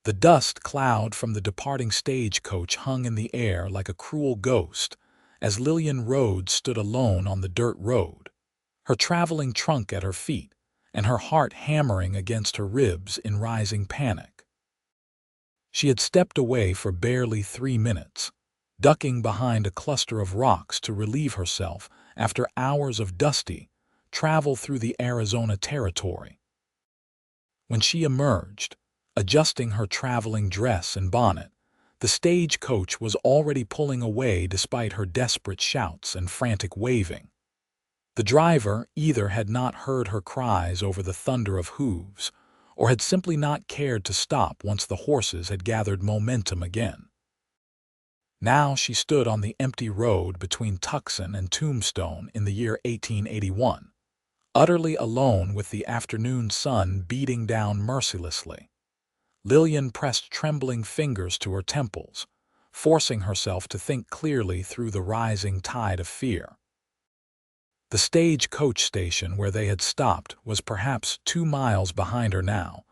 The dust cloud from the departing stagecoach hung in the air like a cruel ghost as Lillian Rhodes stood alone on the dirt road, her traveling trunk at her feet and her heart hammering against her ribs in rising panic. She had stepped away for barely 3 minutes, ducking behind a cluster of rocks to relieve herself after hours of dusty travel through the Arizona territory. When she emerged, adjusting her traveling dress and bonnet, the stagecoach was already pulling away despite her desperate shouts and frantic waving. The driver either had not heard her cries over the thunder of hooves, or had simply not cared to stop once the horses had gathered momentum again. Now she stood on the empty road between Tucson and Tombstone in the year 1881, utterly alone with the afternoon sun beating down mercilessly. Lillian pressed trembling fingers to her temples, forcing herself to think clearly through the rising tide of fear. The stagecoach station where they had stopped was perhaps 2 miles behind her now,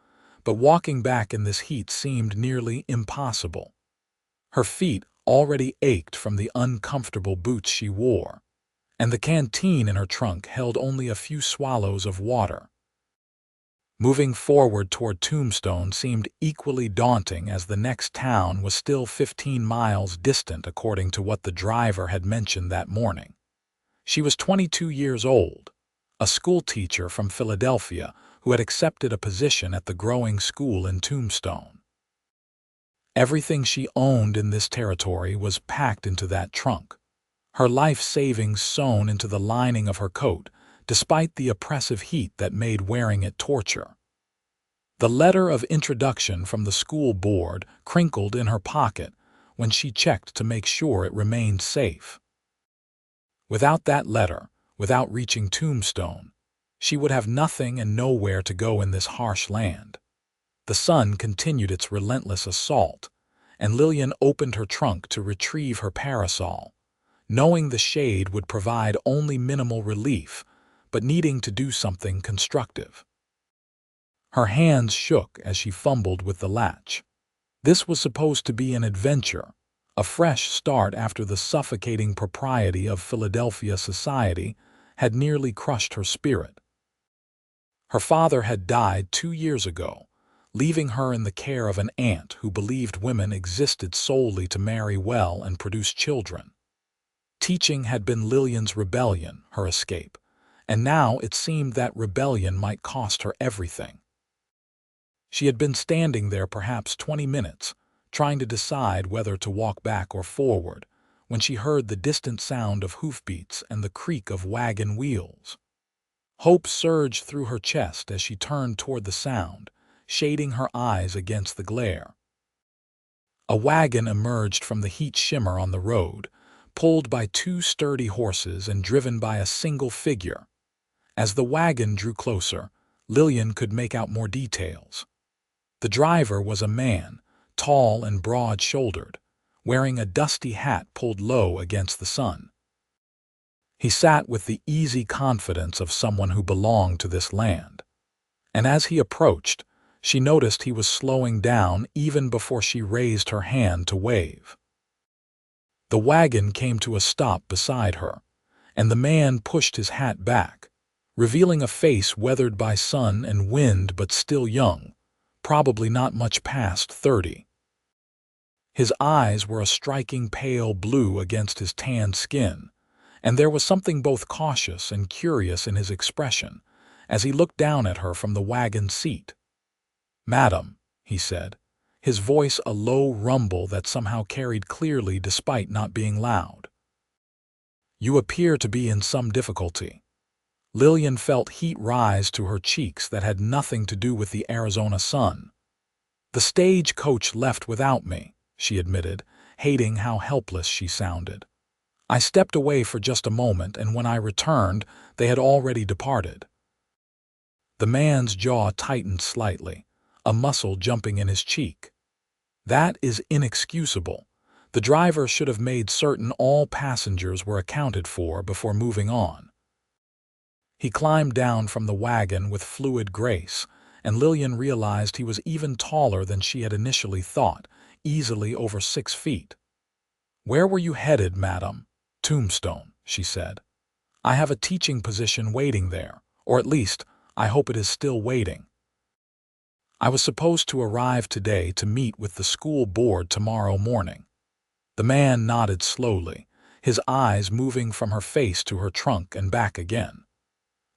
but walking back in this heat seemed nearly impossible. Her feet already ached from the uncomfortable boots she wore, and the canteen in her trunk held only a few swallows of water. Moving forward toward Tombstone seemed equally daunting as the next town was still 15 miles distant according to what the driver had mentioned that morning. She was 22 years old, a schoolteacher from Philadelphia who had accepted a position at the growing school in Tombstone. Everything she owned in this territory was packed into that trunk, her life savings sewn into the lining of her coat, despite the oppressive heat that made wearing it torture. The letter of introduction from the school board crinkled in her pocket when she checked to make sure it remained safe. Without that letter, without reaching Tombstone, she would have nothing and nowhere to go in this harsh land. The sun continued its relentless assault, and Lillian opened her trunk to retrieve her parasol, knowing the shade would provide only minimal relief, but needing to do something constructive. Her hands shook as she fumbled with the latch. This was supposed to be an adventure, a fresh start after the suffocating propriety of Philadelphia society had nearly crushed her spirit. Her father had died 2 years ago, leaving her in the care of an aunt who believed women existed solely to marry well and produce children. Teaching had been Lillian's rebellion, her escape, and now it seemed that rebellion might cost her everything. She had been standing there perhaps 20 minutes, trying to decide whether to walk back or forward, when she heard the distant sound of hoofbeats and the creak of wagon wheels. Hope surged through her chest as she turned toward the sound, shading her eyes against the glare. A wagon emerged from the heat shimmer on the road, pulled by 2 sturdy horses and driven by a single figure. As the wagon drew closer, Lillian could make out more details. The driver was a man, tall and broad-shouldered, wearing a dusty hat pulled low against the sun. He sat with the easy confidence of someone who belonged to this land, and as he approached, she noticed he was slowing down even before she raised her hand to wave. The wagon came to a stop beside her, and the man pushed his hat back, revealing a face weathered by sun and wind but still young, probably not much past 30. His eyes were a striking pale blue against his tanned skin, and there was something both cautious and curious in his expression as he looked down at her from the wagon seat. "Madam," he said, his voice a low rumble that somehow carried clearly despite not being loud. "You appear to be in some difficulty." Lillian felt heat rise to her cheeks that had nothing to do with the Arizona sun. "The stagecoach left without me," she admitted, hating how helpless she sounded. "I stepped away for just a moment, and when I returned, they had already departed." The man's jaw tightened slightly, a muscle jumping in his cheek. "That is inexcusable. The driver should have made certain all passengers were accounted for before moving on." He climbed down from the wagon with fluid grace, and Lillian realized he was even taller than she had initially thought, easily over 6 feet. "Where were you headed, madam?" "Tombstone," she said. "I have a teaching position waiting there, or at least, I hope it is still waiting. I was supposed to arrive today to meet with the school board tomorrow morning." The man nodded slowly, his eyes moving from her face to her trunk and back again.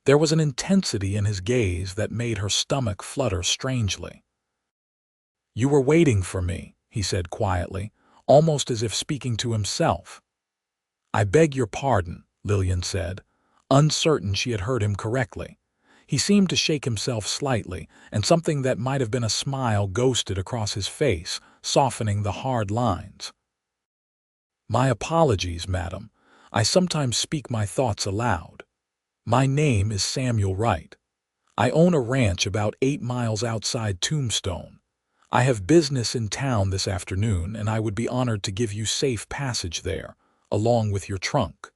There was an intensity in his gaze that made her stomach flutter strangely. "You were waiting for me," he said quietly, almost as if speaking to himself. "I beg your pardon," Lillian said, uncertain she had heard him correctly. He seemed to shake himself slightly, and something that might have been a smile ghosted across his face, softening the hard lines. "My apologies, madam. I sometimes speak my thoughts aloud. My name is Samuel Wright. I own a ranch about 8 miles outside Tombstone. I have business in town this afternoon, and I would be honored to give you safe passage there, along with your trunk."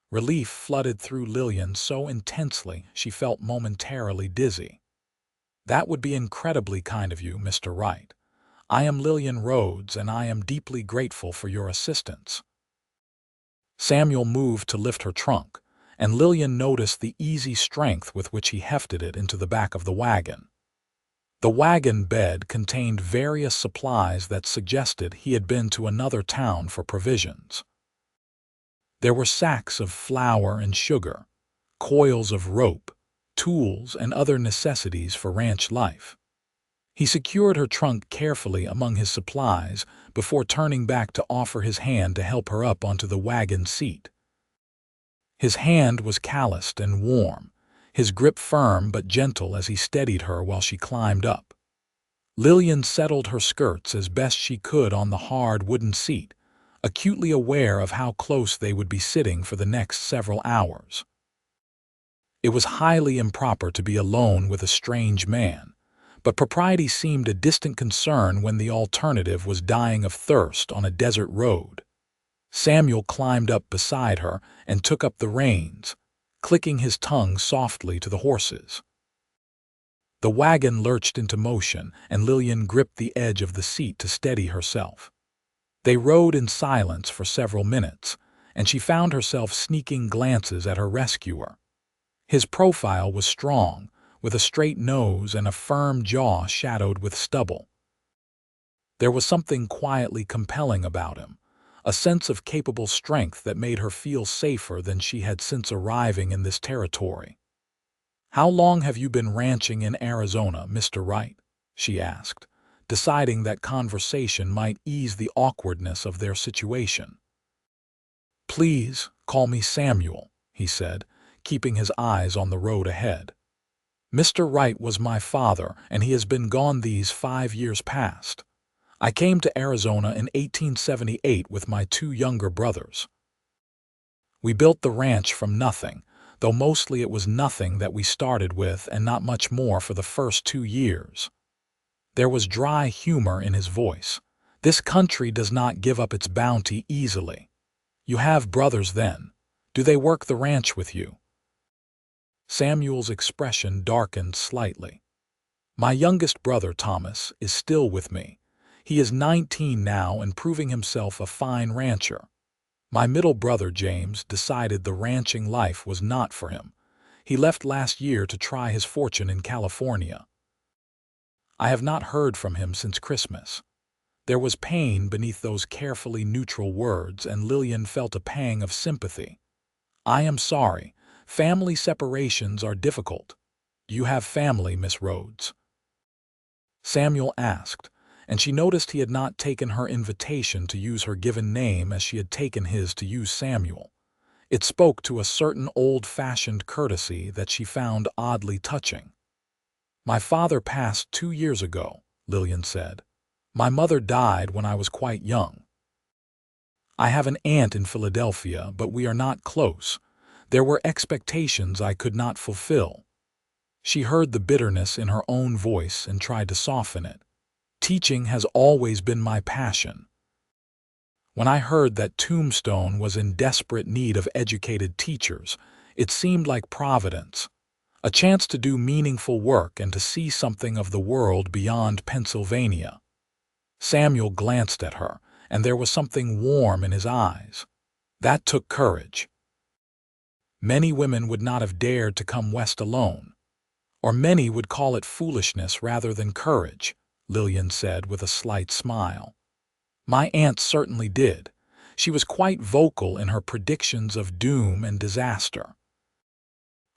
Relief flooded through Lillian so intensely she felt momentarily dizzy. "That would be incredibly kind of you, Mr. Wright. I am Lillian Rhodes, and I am deeply grateful for your assistance." Samuel moved to lift her trunk, and Lillian noticed the easy strength with which he hefted it into the back of the wagon. The wagon bed contained various supplies that suggested he had been to another town for provisions. There were sacks of flour and sugar, coils of rope, tools, and other necessities for ranch life. He secured her trunk carefully among his supplies before turning back to offer his hand to help her up onto the wagon seat. His hand was calloused and warm, his grip firm but gentle as he steadied her while she climbed up. Lillian settled her skirts as best she could on the hard wooden seat, acutely aware of how close they would be sitting for the next several hours. It was highly improper to be alone with a strange man, but propriety seemed a distant concern when the alternative was dying of thirst on a desert road. Samuel climbed up beside her and took up the reins, clicking his tongue softly to the horses. The wagon lurched into motion, and Lillian gripped the edge of the seat to steady herself. They rode in silence for several minutes, and she found herself sneaking glances at her rescuer. His profile was strong, with a straight nose and a firm jaw shadowed with stubble. There was something quietly compelling about him, a sense of capable strength that made her feel safer than she had since arriving in this territory. "How long have you been ranching in Arizona, Mr. Wright?" she asked, deciding that conversation might ease the awkwardness of their situation. "Please call me Samuel," he said, keeping his eyes on the road ahead. "Mr. Wright was my father, and he has been gone these 5 years past. I came to Arizona in 1878 with my 2 younger brothers. We built the ranch from nothing, though mostly it was nothing that we started with and not much more for the first 2 years. There was dry humor in his voice. "This country does not give up its bounty easily. You have brothers then. Do they work the ranch with you?" Samuel's expression darkened slightly. "My youngest brother, Thomas, is still with me. He is 19 now and proving himself a fine rancher. My middle brother, James, decided the ranching life was not for him. He left last year to try his fortune in California. I have not heard from him since Christmas." There was pain beneath those carefully neutral words, and Lillian felt a pang of sympathy. "I am sorry. Family separations are difficult. Do you have family, Miss Rhodes?" Samuel asked, and she noticed he had not taken her invitation to use her given name as she had taken his to use Samuel. It spoke to a certain old-fashioned courtesy that she found oddly touching. "My father passed 2 years ago," Lillian said. "My mother died when I was quite young. I have an aunt in Philadelphia, but we are not close. There were expectations I could not fulfill." She heard the bitterness in her own voice and tried to soften it. "Teaching has always been my passion. When I heard that Tombstone was in desperate need of educated teachers, it seemed like Providence. A chance to do meaningful work and to see something of the world beyond Pennsylvania. Samuel glanced at her, and there was something warm in his eyes. That took courage. Many women would not have dared to come west alone. Or many would call it foolishness rather than courage, Lillian said with a slight smile. My aunt certainly did. She was quite vocal in her predictions of doom and disaster.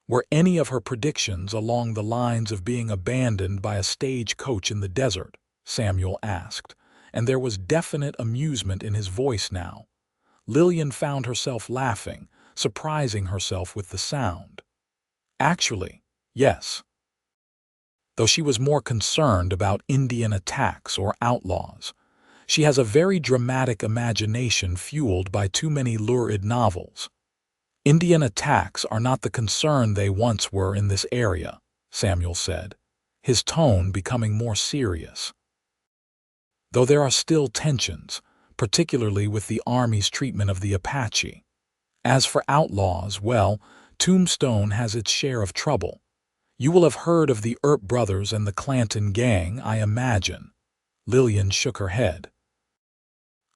Were any of her predictions along the lines of being abandoned by a stagecoach in the desert? Samuel asked, and there was definite amusement in his voice now. Lillian found herself laughing, surprising herself with the sound. Actually, yes. Though she was more concerned about Indian attacks or outlaws. She has a very dramatic imagination fueled by too many lurid novels. Indian attacks are not the concern they once were in this area, Samuel said, his tone becoming more serious. Though there are still tensions, particularly with the Army's treatment of the Apache. As for outlaws, well, Tombstone has its share of trouble. You will have heard of the Earp brothers and the Clanton gang, I imagine. Lillian shook her head.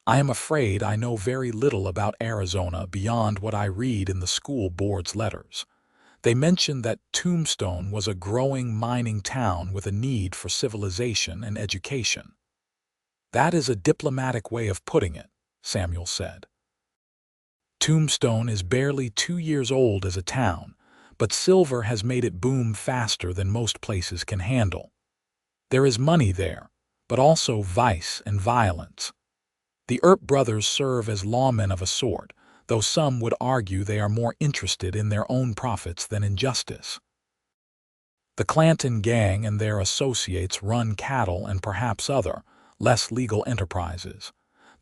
I am afraid I know very little about Arizona beyond what I read in the school board's letters. They mentioned that Tombstone was a growing mining town with a need for civilization and education. That is a diplomatic way of putting it, Samuel said. Tombstone is barely 2 years old as a town, but silver has made it boom faster than most places can handle. There is money there, but also vice and violence. The Earp brothers serve as lawmen of a sort, though some would argue they are more interested in their own profits than in justice. The Clanton gang and their associates run cattle and perhaps other, less legal enterprises.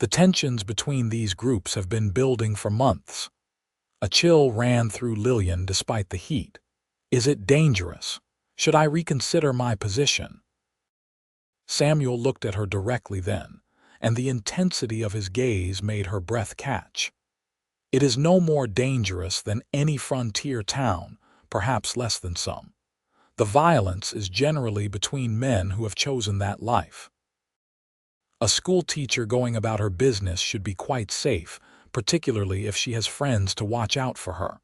The tensions between these groups have been building for months. A chill ran through Lillian despite the heat. Is it dangerous? Should I reconsider my position? Samuel looked at her directly then, and the intensity of his gaze made her breath catch. It is no more dangerous than any frontier town, perhaps less than some. The violence is generally between men who have chosen that life. A schoolteacher going about her business should be quite safe, particularly if she has friends to watch out for her.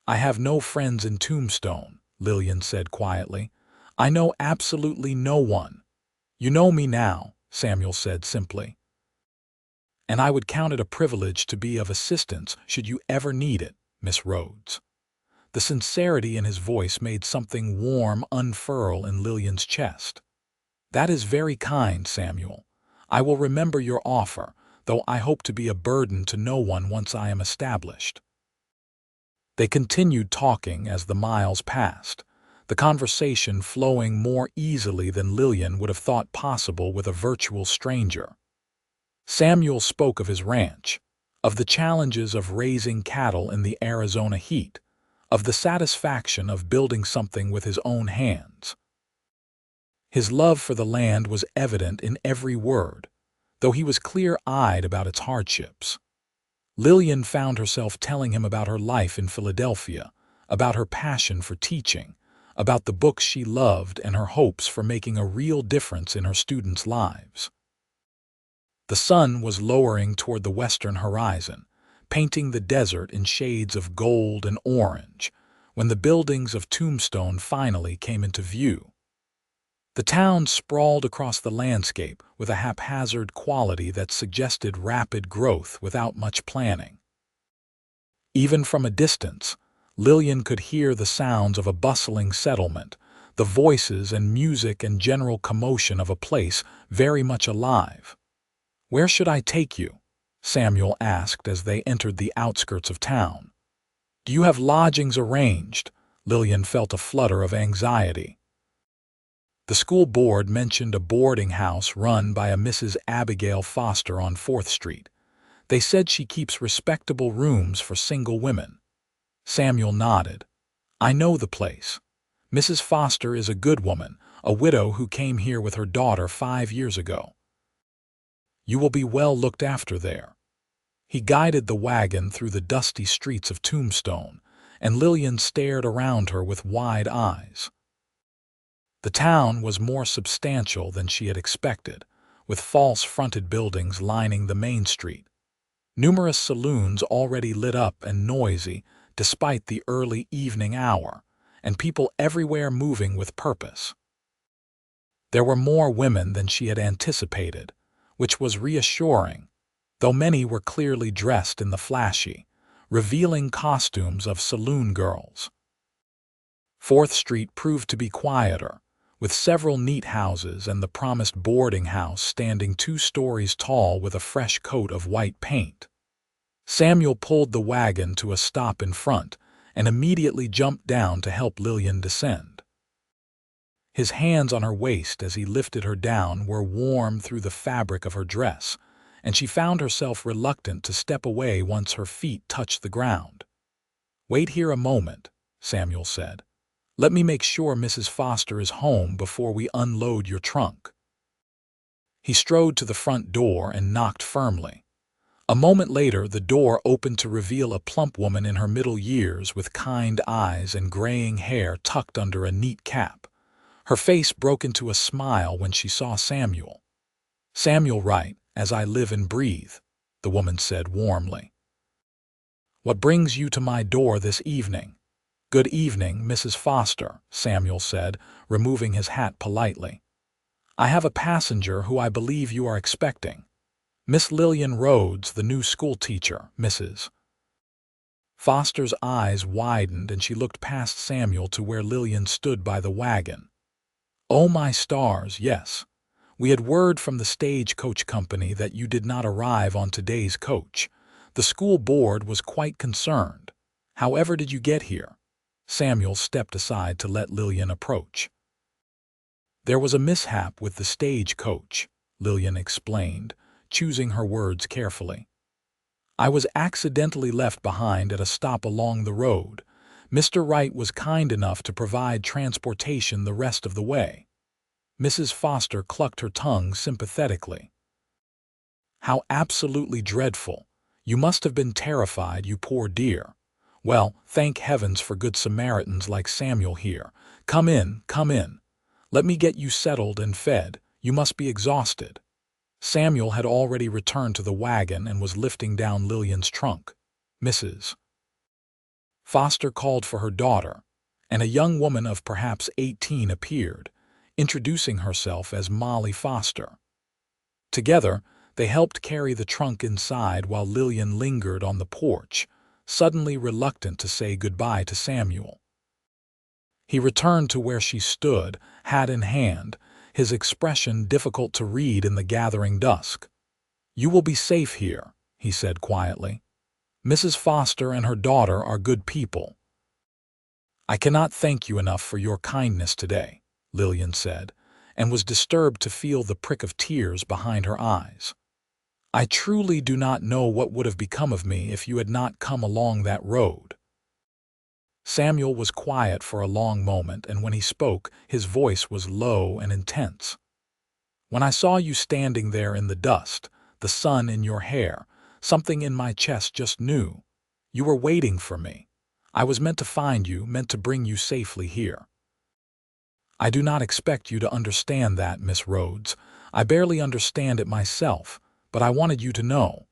I have no friends in Tombstone, Lillian said quietly. I know absolutely no one. You know me now, Samuel said simply. And I would count it a privilege to be of assistance should you ever need it, Miss Rhodes. The sincerity in his voice made something warm unfurl in Lillian's chest. That is very kind, Samuel. I will remember your offer, though I hope to be a burden to no one once I am established. They continued talking as the miles passed, the conversation flowing more easily than Lillian would have thought possible with a virtual stranger. Samuel spoke of his ranch, of the challenges of raising cattle in the Arizona heat, of the satisfaction of building something with his own hands. His love for the land was evident in every word, though he was clear-eyed about its hardships. Lillian found herself telling him about her life in Philadelphia, about her passion for teaching, about the books she loved and her hopes for making a real difference in her students' lives. The sun was lowering toward the western horizon, painting the desert in shades of gold and orange, when the buildings of Tombstone finally came into view. The town sprawled across the landscape with a haphazard quality that suggested rapid growth without much planning. Even from a distance, Lillian could hear the sounds of a bustling settlement, the voices and music and general commotion of a place very much alive. "Where should I take you?" Samuel asked as they entered the outskirts of town. "Do you have lodgings arranged?" Lillian felt a flutter of anxiety. The school board mentioned a boarding house run by a Mrs. Abigail Foster on 4th Street. They said she keeps respectable rooms for single women. Samuel nodded. "I know the place. Mrs. Foster is a good woman, a widow who came here with her daughter 5 years ago. You will be well looked after there." He guided the wagon through the dusty streets of Tombstone, and Lillian stared around her with wide eyes. The town was more substantial than she had expected, with false-fronted buildings lining the main street. Numerous saloons already lit up and noisy despite the early evening hour, and people everywhere moving with purpose. There were more women than she had anticipated, which was reassuring, though many were clearly dressed in the flashy, revealing costumes of saloon girls. 4th Street proved to be quieter, with several neat houses and the promised boarding house standing 2 stories tall with a fresh coat of white paint. Samuel pulled the wagon to a stop in front and immediately jumped down to help Lillian descend. His hands on her waist as he lifted her down were warm through the fabric of her dress, and she found herself reluctant to step away once her feet touched the ground. "Wait here a moment," Samuel said. "Let me make sure Mrs. Foster is home before we unload your trunk." He strode to the front door and knocked firmly. A moment later, the door opened to reveal a plump woman in her middle years with kind eyes and graying hair tucked under a neat cap. Her face broke into a smile when she saw Samuel. "Samuel Wright, as I live and breathe," the woman said warmly. "What brings you to my door this evening?" "Good evening, Mrs. Foster," Samuel said, removing his hat politely. "I have a passenger who I believe you are expecting. Miss Lillian Rhodes, the new schoolteacher, Mrs." Foster's eyes widened and she looked past Samuel to where Lillian stood by the wagon. "Oh my stars, yes. We had word from the Stagecoach company that you did not arrive on today's coach. The school board was quite concerned. However did you get here?" Samuel stepped aside to let Lillian approach. "There was a mishap with the Stagecoach," Lillian explained, choosing her words carefully. "I was accidentally left behind at a stop along the road. Mr. Wright was kind enough to provide transportation the rest of the way." Mrs. Foster clucked her tongue sympathetically. "How absolutely dreadful. You must have been terrified, you poor dear. Well, thank heavens for good Samaritans like Samuel here. Come in, come in. Let me get you settled and fed. You must be exhausted." Samuel had already returned to the wagon and was lifting down Lillian's trunk. Mrs. Foster called for her daughter, and a young woman of perhaps 18 appeared, introducing herself as Molly Foster. Together, they helped carry the trunk inside while Lillian lingered on the porch, suddenly reluctant to say goodbye to Samuel. He returned to where she stood, hat in hand, his expression difficult to read in the gathering dusk. "You will be safe here," he said quietly. "Mrs. Foster and her daughter are good people." "I cannot thank you enough for your kindness today," Lillian said, and was disturbed to feel the prick of tears behind her eyes. "I truly do not know what would have become of me if you had not come along that road." Samuel was quiet for a long moment, and when he spoke, his voice was low and intense. "When I saw you standing there in the dust, the sun in your hair, something in my chest just knew. You were waiting for me. I was meant to find you, meant to bring you safely here." "I do not expect you to understand that, Miss Rhodes. I barely understand it myself, but I wanted you to know."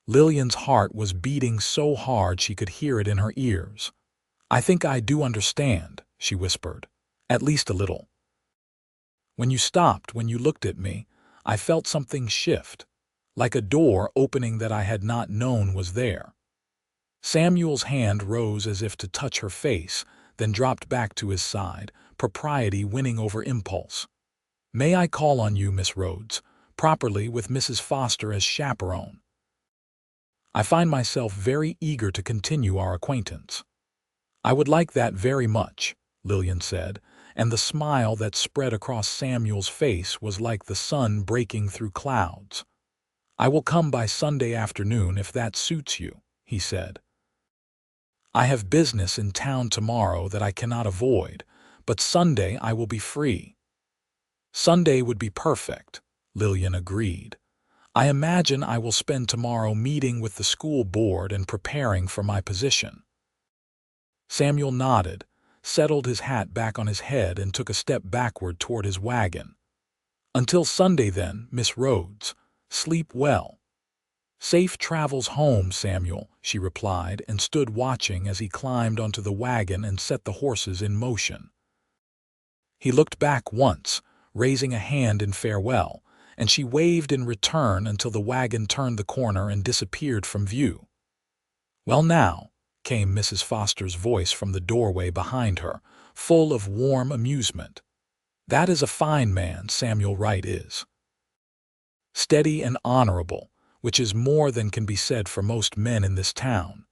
Lillian's heart was beating so hard she could hear it in her ears. "I think I do understand," she whispered. "At least a little. When you stopped, when you looked at me, I felt something shift, like a door opening that I had not known was there." Samuel's hand rose as if to touch her face, then dropped back to his side, propriety winning over impulse. "May I call on you, Miss Rhodes, properly with Mrs. Foster as chaperone? I find myself very eager to continue our acquaintance." "I would like that very much," Lillian said, and the smile that spread across Samuel's face was like the sun breaking through clouds. "I will come by Sunday afternoon if that suits you," he said. "I have business in town tomorrow that I cannot avoid, but Sunday I will be free." "Sunday would be perfect," Lillian agreed. "I imagine I will spend tomorrow meeting with the school board and preparing for my position." Samuel nodded, settled his hat back on his head, and took a step backward toward his wagon. "Until Sunday then, Miss Rhodes. Sleep well." "Safe travels home, Samuel," she replied, and stood watching as he climbed onto the wagon and set the horses in motion. He looked back once, raising a hand in farewell, and she waved in return until the wagon turned the corner and disappeared from view. "Well now," came Mrs. Foster's voice from the doorway behind her, full of warm amusement. "That is a fine man, Samuel Wright is. Steady and honorable, which is more than can be said for most men in this town.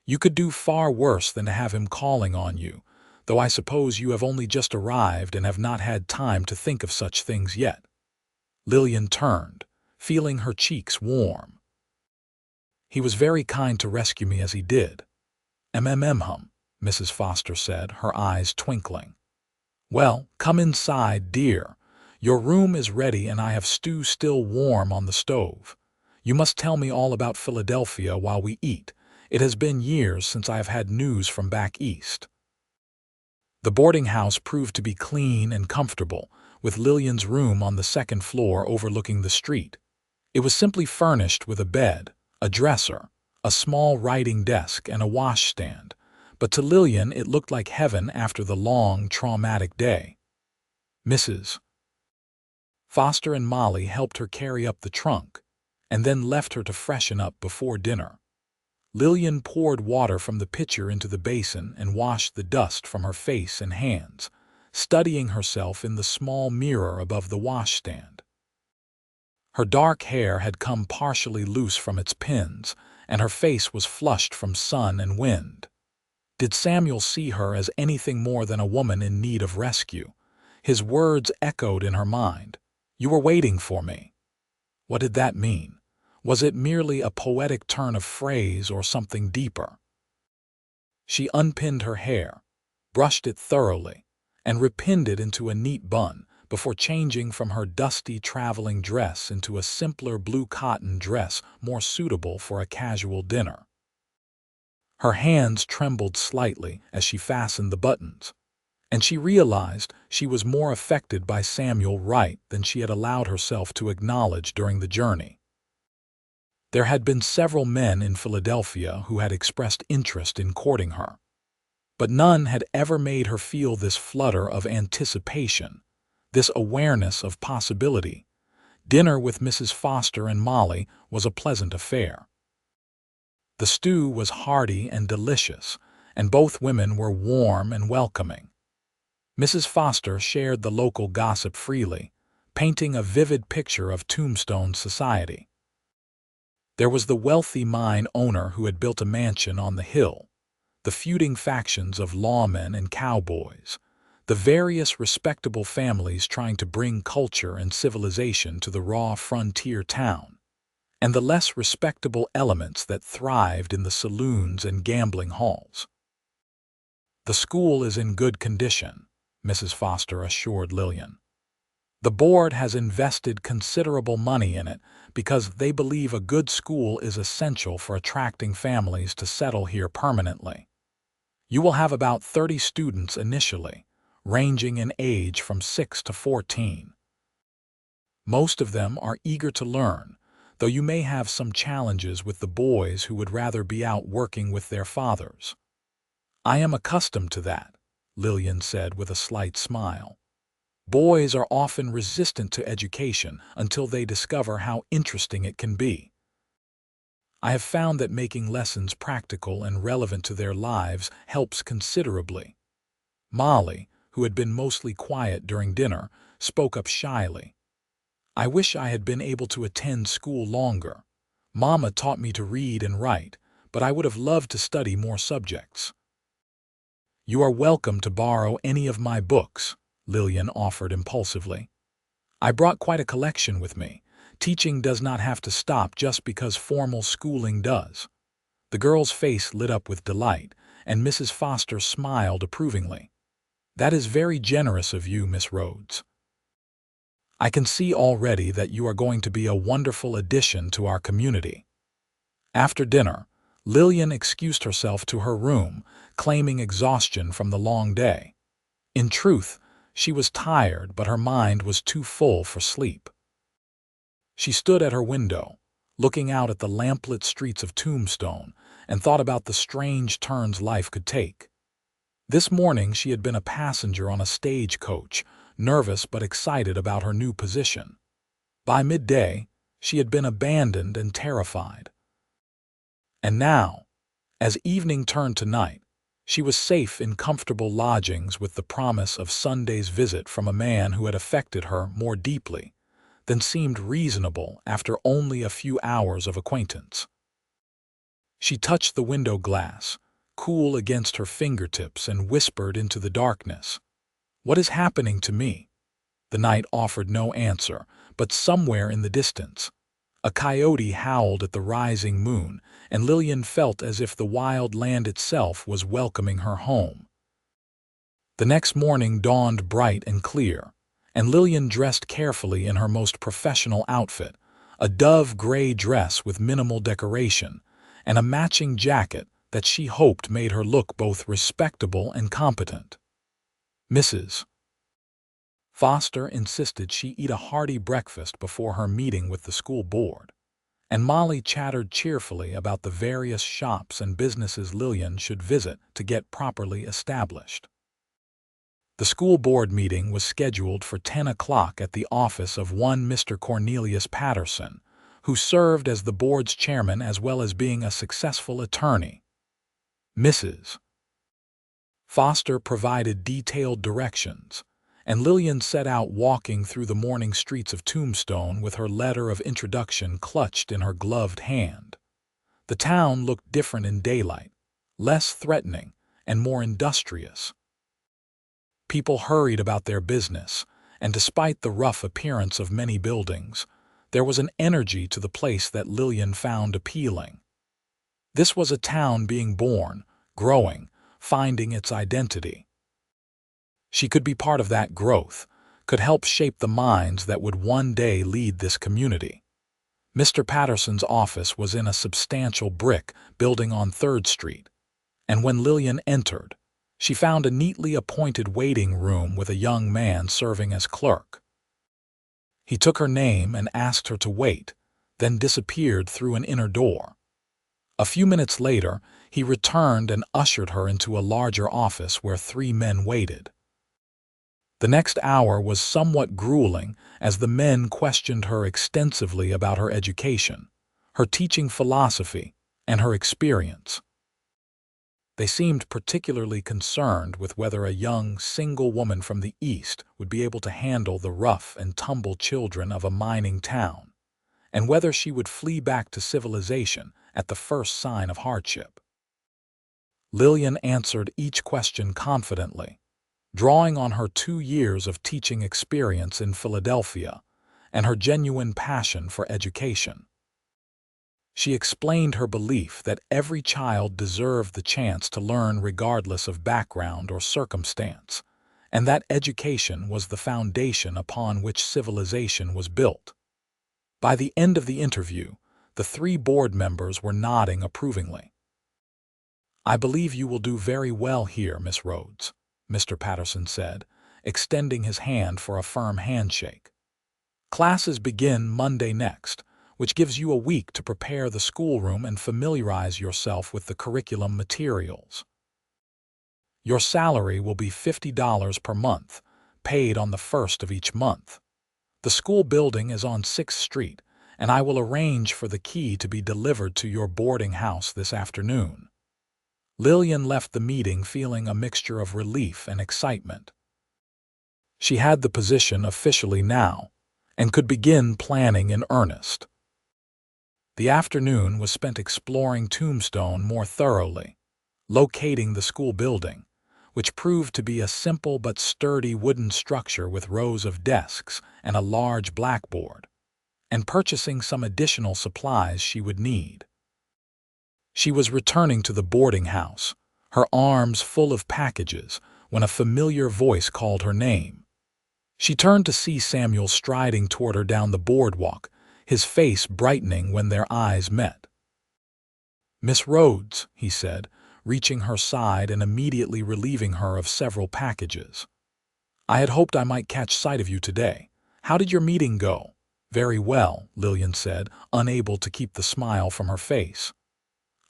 You could do far worse than to have him calling on you, though I suppose you have only just arrived and have not had time to think of such things yet." Lillian turned, feeling her cheeks warm. "He was very kind to rescue me as he did." "Hum," Mrs. Foster said, her eyes twinkling. "Well, come inside, dear. Your room is ready and I have stew still warm on the stove. You must tell me all about Philadelphia while we eat. It has been years since I have had news from back east." The boarding house proved to be clean and comfortable, with Lillian's room on the second floor overlooking the street. It was simply furnished with a bed, a dresser, a small writing desk, and a washstand, but to Lillian it looked like heaven after the long, traumatic day. Mrs. Foster and Molly helped her carry up the trunk, and then left her to freshen up before dinner. Lillian poured water from the pitcher into the basin and washed the dust from her face and hands, studying herself in the small mirror above the washstand. Her dark hair had come partially loose from its pins, and her face was flushed from sun and wind. Did Samuel see her as anything more than a woman in need of rescue? His words echoed in her mind. "You were waiting for me." What did that mean? Was it merely a poetic turn of phrase or something deeper? She unpinned her hair, brushed it thoroughly, and repinned it into a neat bun before changing from her dusty traveling dress into a simpler blue cotton dress more suitable for a casual dinner. Her hands trembled slightly as she fastened the buttons, and she realized she was more affected by Samuel Wright than she had allowed herself to acknowledge during the journey. There had been several men in Philadelphia who had expressed interest in courting her, but none had ever made her feel this flutter of anticipation, this awareness of possibility. Dinner with Mrs. Foster and Molly was a pleasant affair. The stew was hearty and delicious, and both women were warm and welcoming. Mrs. Foster shared the local gossip freely, painting a vivid picture of Tombstone society. There was the wealthy mine owner who had built a mansion on the hill, the feuding factions of lawmen and cowboys, the various respectable families trying to bring culture and civilization to the raw frontier town, and the less respectable elements that thrived in the saloons and gambling halls. "The school is in good condition," Mrs. Foster assured Lillian. "The board has invested considerable money in it because they believe a good school is essential for attracting families to settle here permanently. You will have about 30 students initially, ranging in age from 6 to 14. Most of them are eager to learn, though you may have some challenges with the boys who would rather be out working with their fathers." "I am accustomed to that," Lillian said with a slight smile. "Boys are often resistant to education until they discover how interesting it can be. I have found that making lessons practical and relevant to their lives helps considerably." Molly, who had been mostly quiet during dinner, spoke up shyly. "I wish I had been able to attend school longer. Mama taught me to read and write, but I would have loved to study more subjects." "You are welcome to borrow any of my books," Lillian offered impulsively. "I brought quite a collection with me. Teaching does not have to stop just because formal schooling does." The girl's face lit up with delight, and Mrs. Foster smiled approvingly. "That is very generous of you, Miss Rhodes. I can see already that you are going to be a wonderful addition to our community." After dinner, Lillian excused herself to her room, claiming exhaustion from the long day. In truth, she was tired, but her mind was too full for sleep. She stood at her window, looking out at the lamplit streets of Tombstone, and thought about the strange turns life could take. This morning she had been a passenger on a stagecoach, nervous but excited about her new position. By midday, she had been abandoned and terrified. And now, as evening turned to night, she was safe in comfortable lodgings with the promise of Sunday's visit from a man who had affected her more deeply than seemed reasonable after only a few hours of acquaintance. She touched the window glass, cool against her fingertips, and whispered into the darkness, "What is happening to me?" The night offered no answer, but somewhere in the distance, a coyote howled at the rising moon, and Lillian felt as if the wild land itself was welcoming her home. The next morning dawned bright and clear, and Lillian dressed carefully in her most professional outfit, a dove-gray dress with minimal decoration, and a matching jacket that she hoped made her look both respectable and competent. Mrs. Foster insisted she eat a hearty breakfast before her meeting with the school board, and Molly chattered cheerfully about the various shops and businesses Lillian should visit to get properly established. The school board meeting was scheduled for 10 o'clock at the office of one Mr. Cornelius Patterson, who served as the board's chairman as well as being a successful attorney. Mrs. Foster provided detailed directions, and Lillian set out walking through the morning streets of Tombstone with her letter of introduction clutched in her gloved hand. The town looked different in daylight, less threatening and more industrious. People hurried about their business, and despite the rough appearance of many buildings, there was an energy to the place that Lillian found appealing. This was a town being born, growing, finding its identity. She could be part of that growth, could help shape the minds that would one day lead this community. Mr. Patterson's office was in a substantial brick building on 3rd Street, and when Lillian entered, she found a neatly appointed waiting room with a young man serving as clerk. He took her name and asked her to wait, then disappeared through an inner door. A few minutes later, he returned and ushered her into a larger office where 3 men waited. The next hour was somewhat grueling as the men questioned her extensively about her education, her teaching philosophy, and her experience. They seemed particularly concerned with whether a young, single woman from the East would be able to handle the rough and tumble children of a mining town, and whether she would flee back to civilization at the first sign of hardship. Lillian answered each question confidently, drawing on her 2 years of teaching experience in Philadelphia and her genuine passion for education. She explained her belief that every child deserved the chance to learn regardless of background or circumstance, and that education was the foundation upon which civilization was built. By the end of the interview, the 3 board members were nodding approvingly. "I believe you will do very well here, Miss Rhodes," Mr. Patterson said, extending his hand for a firm handshake. "Classes begin Monday next, which gives you a week to prepare the schoolroom and familiarize yourself with the curriculum materials. Your salary will be $50 per month, paid on the 1st of each month. The school building is on 6th Street, and I will arrange for the key to be delivered to your boarding house this afternoon." Lillian left the meeting feeling a mixture of relief and excitement. She had the position officially now, and could begin planning in earnest. The afternoon was spent exploring Tombstone more thoroughly, locating the school building, which proved to be a simple but sturdy wooden structure with rows of desks and a large blackboard, and purchasing some additional supplies she would need. She was returning to the boarding house, her arms full of packages, when a familiar voice called her name. She turned to see Samuel striding toward her down the boardwalk, his face brightening when their eyes met. "Miss Rhodes," he said, reaching her side and immediately relieving her of several packages. "I had hoped I might catch sight of you today. How did your meeting go?" "Very well," Lillian said, unable to keep the smile from her face.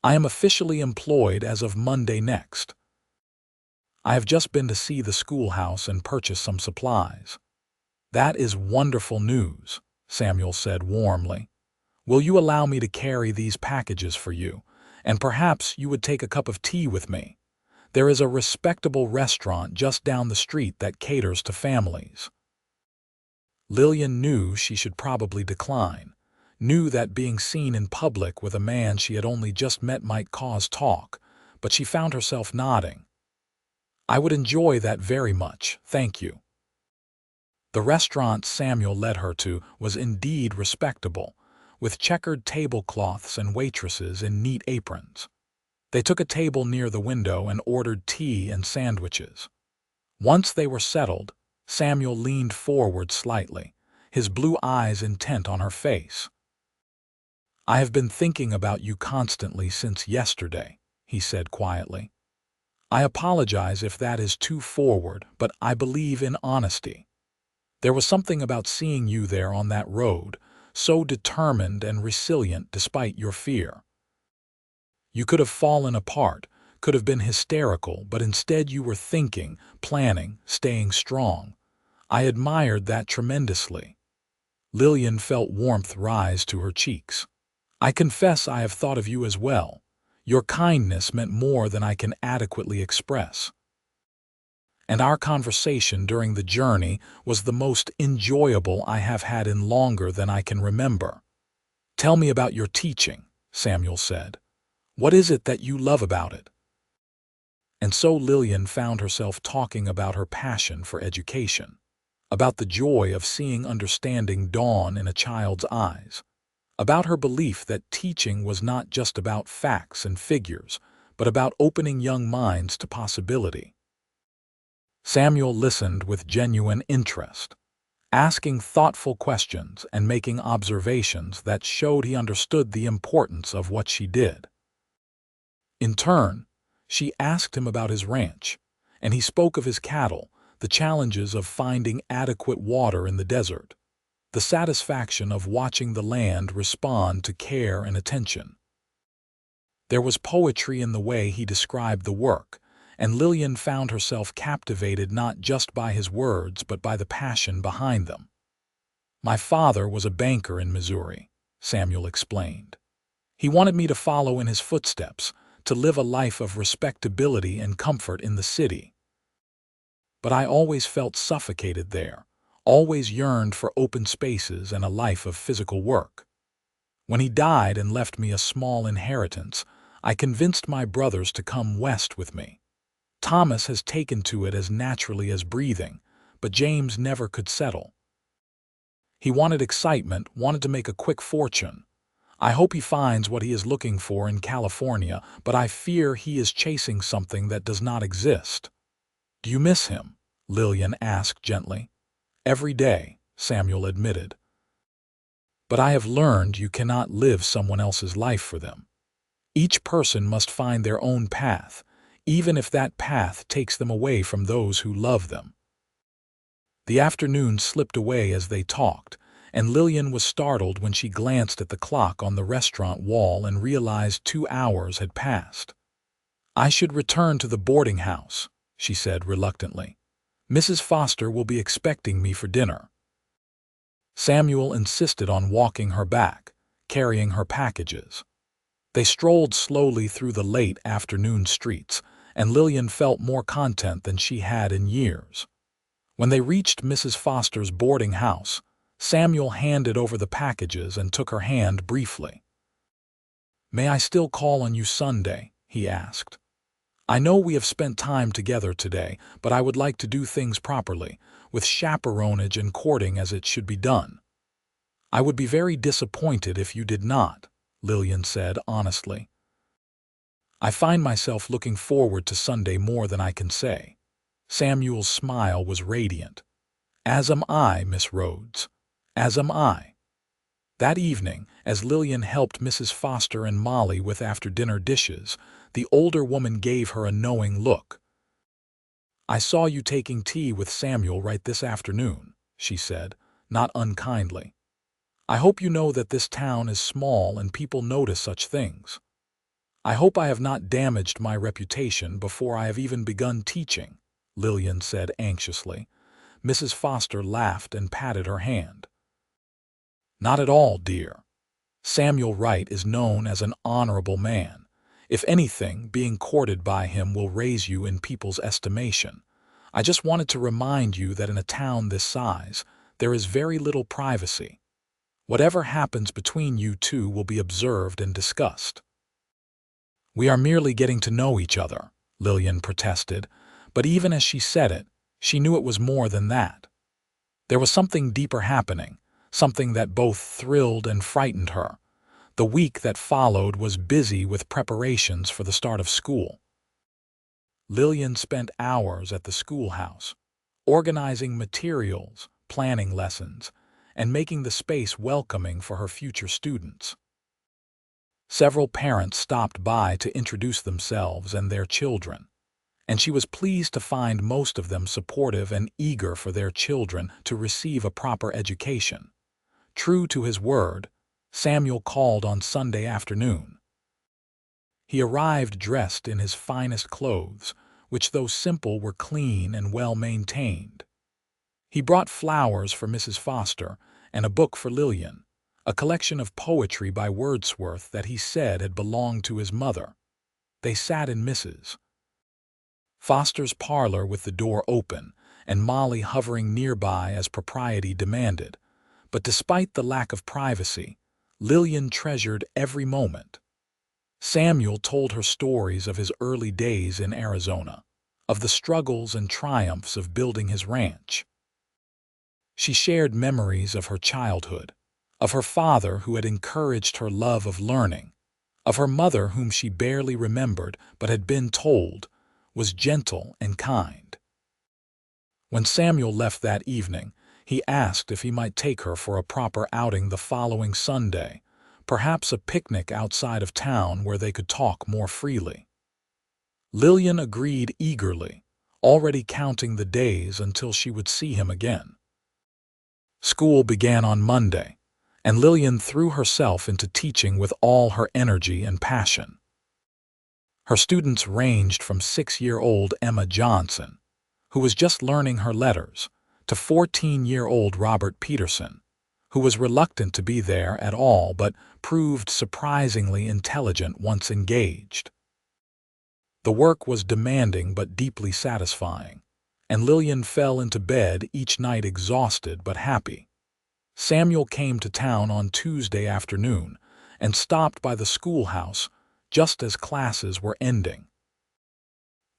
"I am officially employed as of Monday next. I have just been to see the schoolhouse and purchase some supplies." "That is wonderful news," Samuel said warmly. "Will you allow me to carry these packages for you? And perhaps you would take a cup of tea with me. There is a respectable restaurant just down the street that caters to families." Lillian knew she should probably decline, knew that being seen in public with a man she had only just met might cause talk, but she found herself nodding. "I would enjoy that very much, thank you." The restaurant Samuel led her to was indeed respectable, with checkered tablecloths and waitresses in neat aprons. They took a table near the window and ordered tea and sandwiches. Once they were settled, Samuel leaned forward slightly, his blue eyes intent on her face. "I have been thinking about you constantly since yesterday," he said quietly. "I apologize if that is too forward, but I believe in honesty. There was something about seeing you there on that road, so determined and resilient despite your fear. You could have fallen apart, could have been hysterical, but instead you were thinking, planning, staying strong. I admired that tremendously." Lillian felt warmth rise to her cheeks. "I confess I have thought of you as well. Your kindness meant more than I can adequately express. And our conversation during the journey was the most enjoyable I have had in longer than I can remember." "Tell me about your teaching," Samuel said. "What is it that you love about it?" And so Lillian found herself talking about her passion for education, about the joy of seeing understanding dawn in a child's eyes, about her belief that teaching was not just about facts and figures, but about opening young minds to possibility. Samuel listened with genuine interest, asking thoughtful questions and making observations that showed he understood the importance of what she did. In turn, she asked him about his ranch, and he spoke of his cattle, the challenges of finding adequate water in the desert, the satisfaction of watching the land respond to care and attention. There was poetry in the way he described the work, and Lillian found herself captivated not just by his words but by the passion behind them. "My father was a banker in Missouri," Samuel explained. "He wanted me to follow in his footsteps, to live a life of respectability and comfort in the city. But I always felt suffocated there, always yearned for open spaces and a life of physical work. When he died and left me a small inheritance, I convinced my brothers to come west with me. Thomas has taken to it as naturally as breathing, but James never could settle. He wanted excitement, wanted to make a quick fortune. I hope he finds what he is looking for in California, but I fear he is chasing something that does not exist." "Do you miss him?" Lillian asked gently. "Every day," Samuel admitted. "But I have learned you cannot live someone else's life for them. Each person must find their own path, even if that path takes them away from those who love them." The afternoon slipped away as they talked, and Lillian was startled when she glanced at the clock on the restaurant wall and realized 2 hours had passed. "I should return to the boarding house," she said reluctantly. "Mrs. Foster will be expecting me for dinner." Samuel insisted on walking her back, carrying her packages. They strolled slowly through the late afternoon streets, and Lillian felt more content than she had in years. When they reached Mrs. Foster's boarding house, Samuel handed over the packages and took her hand briefly. "May I still call on you Sunday?" he asked. "I know we have spent time together today, but I would like to do things properly, with chaperonage and courting as it should be done." "I would be very disappointed if you did not," Lillian said honestly. "I find myself looking forward to Sunday more than I can say." Samuel's smile was radiant. "As am I, Miss Rhodes. As am I." That evening, as Lillian helped Mrs. Foster and Molly with after-dinner dishes, the older woman gave her a knowing look. "I saw you taking tea with Samuel Wright this afternoon," she said, not unkindly. "I hope you know that this town is small and people notice such things. I hope I have not damaged my reputation before I have even begun teaching," Lillian said anxiously. Mrs. Foster laughed and patted her hand. "Not at all, dear. Samuel Wright is known as an honorable man. If anything, being courted by him will raise you in people's estimation. I just wanted to remind you that in a town this size, there is very little privacy. Whatever happens between you two will be observed and discussed." "We are merely getting to know each other," Lillian protested, but even as she said it, she knew it was more than that. There was something deeper happening, something that both thrilled and frightened her. The week that followed was busy with preparations for the start of school. Lillian spent hours at the schoolhouse, organizing materials, planning lessons, and making the space welcoming for her future students. Several parents stopped by to introduce themselves and their children, and she was pleased to find most of them supportive and eager for their children to receive a proper education. True to his word, Samuel called on Sunday afternoon. He arrived dressed in his finest clothes, which though simple were clean and well maintained. He brought flowers for Mrs. Foster and a book for Lillian, a collection of poetry by Wordsworth that he said had belonged to his mother. They sat in Mrs. Foster's parlor with the door open and Molly hovering nearby as propriety demanded. But despite the lack of privacy, Lillian treasured every moment. Samuel told her stories of his early days in Arizona, of the struggles and triumphs of building his ranch. She shared memories of her childhood, of her father who had encouraged her love of learning, of her mother whom she barely remembered but had been told was gentle and kind. When Samuel left that evening, he asked if he might take her for a proper outing the following Sunday, perhaps a picnic outside of town where they could talk more freely. Lillian agreed eagerly, already counting the days until she would see him again. School began on Monday, and Lillian threw herself into teaching with all her energy and passion. Her students ranged from 6-year-old Emma Johnson, who was just learning her letters, to 14-year-old Robert Peterson, who was reluctant to be there at all but proved surprisingly intelligent once engaged. The work was demanding but deeply satisfying, and Lillian fell into bed each night exhausted but happy. Samuel came to town on Tuesday afternoon and stopped by the schoolhouse just as classes were ending.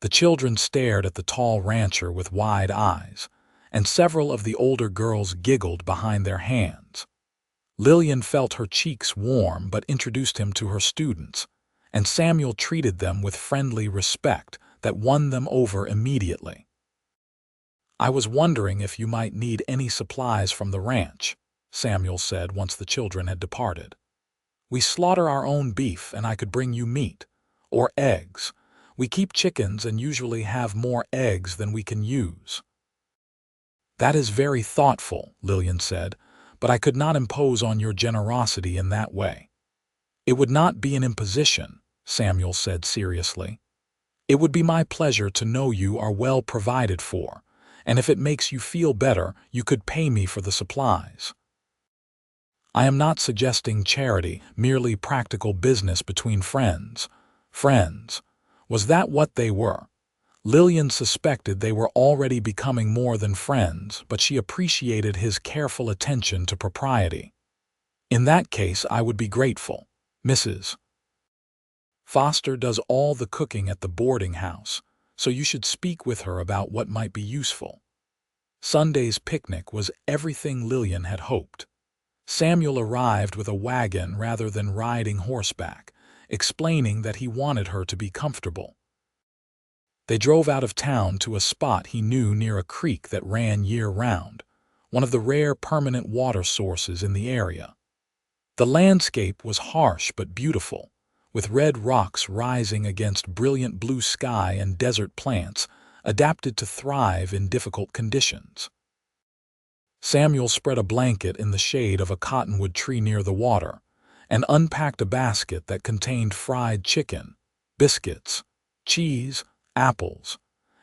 The children stared at the tall rancher with wide eyes, and several of the older girls giggled behind their hands. Lillian felt her cheeks warm but introduced him to her students, and Samuel treated them with friendly respect that won them over immediately. "I was wondering if you might need any supplies from the ranch," Samuel said once the children had departed. "We slaughter our own beef and I could bring you meat, or eggs. We keep chickens and usually have more eggs than we can use." "That is very thoughtful," Lillian said, "but I could not impose on your generosity in that way." "It would not be an imposition," Samuel said seriously. "It would be my pleasure to know you are well provided for, and if it makes you feel better, you could pay me for the supplies. I am not suggesting charity, merely practical business between friends." Friends. Was that what they were? Lillian suspected they were already becoming more than friends, but she appreciated his careful attention to propriety. "In that case, I would be grateful. Mrs. Foster does all the cooking at the boarding house, so you should speak with her about what might be useful." Sunday's picnic was everything Lillian had hoped. Samuel arrived with a wagon rather than riding horseback, explaining that he wanted her to be comfortable. They drove out of town to a spot he knew near a creek that ran year-round, one of the rare permanent water sources in the area. The landscape was harsh but beautiful, with red rocks rising against brilliant blue sky and desert plants adapted to thrive in difficult conditions. Samuel spread a blanket in the shade of a cottonwood tree near the water and unpacked a basket that contained fried chicken, biscuits, cheese, apples,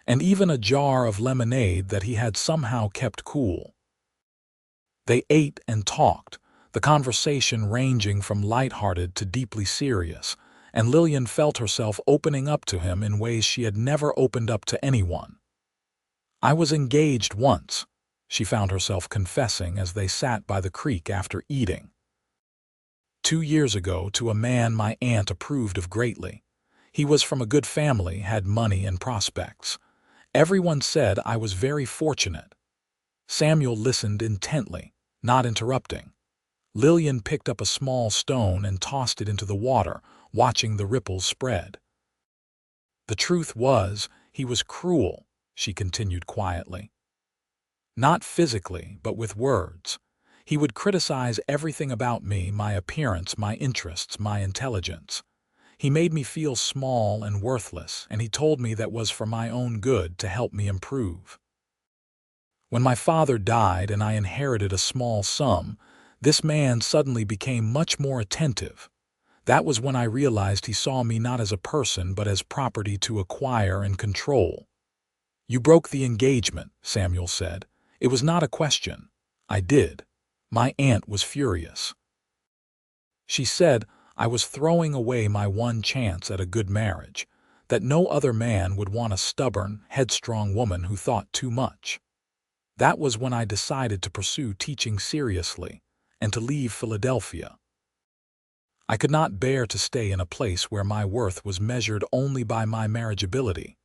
and even a jar of lemonade that he had somehow kept cool. They ate and talked, the conversation ranging from light-hearted to deeply serious, and Lillian felt herself opening up to him in ways she had never opened up to anyone. "I was engaged once," she found herself confessing as they sat by the creek after eating. 2 years ago, to a man my aunt approved of greatly. He was from a good family, had money and prospects. Everyone said I was very fortunate. Samuel listened intently, not interrupting. Lillian picked up a small stone and tossed it into the water, watching the ripples spread. "The truth was, he was cruel," she continued quietly. "Not physically, but with words. He would criticize everything about me, my appearance, my interests, my intelligence. He made me feel small and worthless, and he told me that was for my own good, to help me improve. When my father died and I inherited a small sum, this man suddenly became much more attentive. That was when I realized he saw me not as a person but as property to acquire and control. 'You broke the engagement,' Samuel said. 'It was not a question.' I did. My aunt was furious. She said I was throwing away my one chance at a good marriage, that no other man would want a stubborn, headstrong woman who thought too much. That was when I decided to pursue teaching seriously and to leave Philadelphia. I could not bear to stay in a place where my worth was measured only by my marriageability."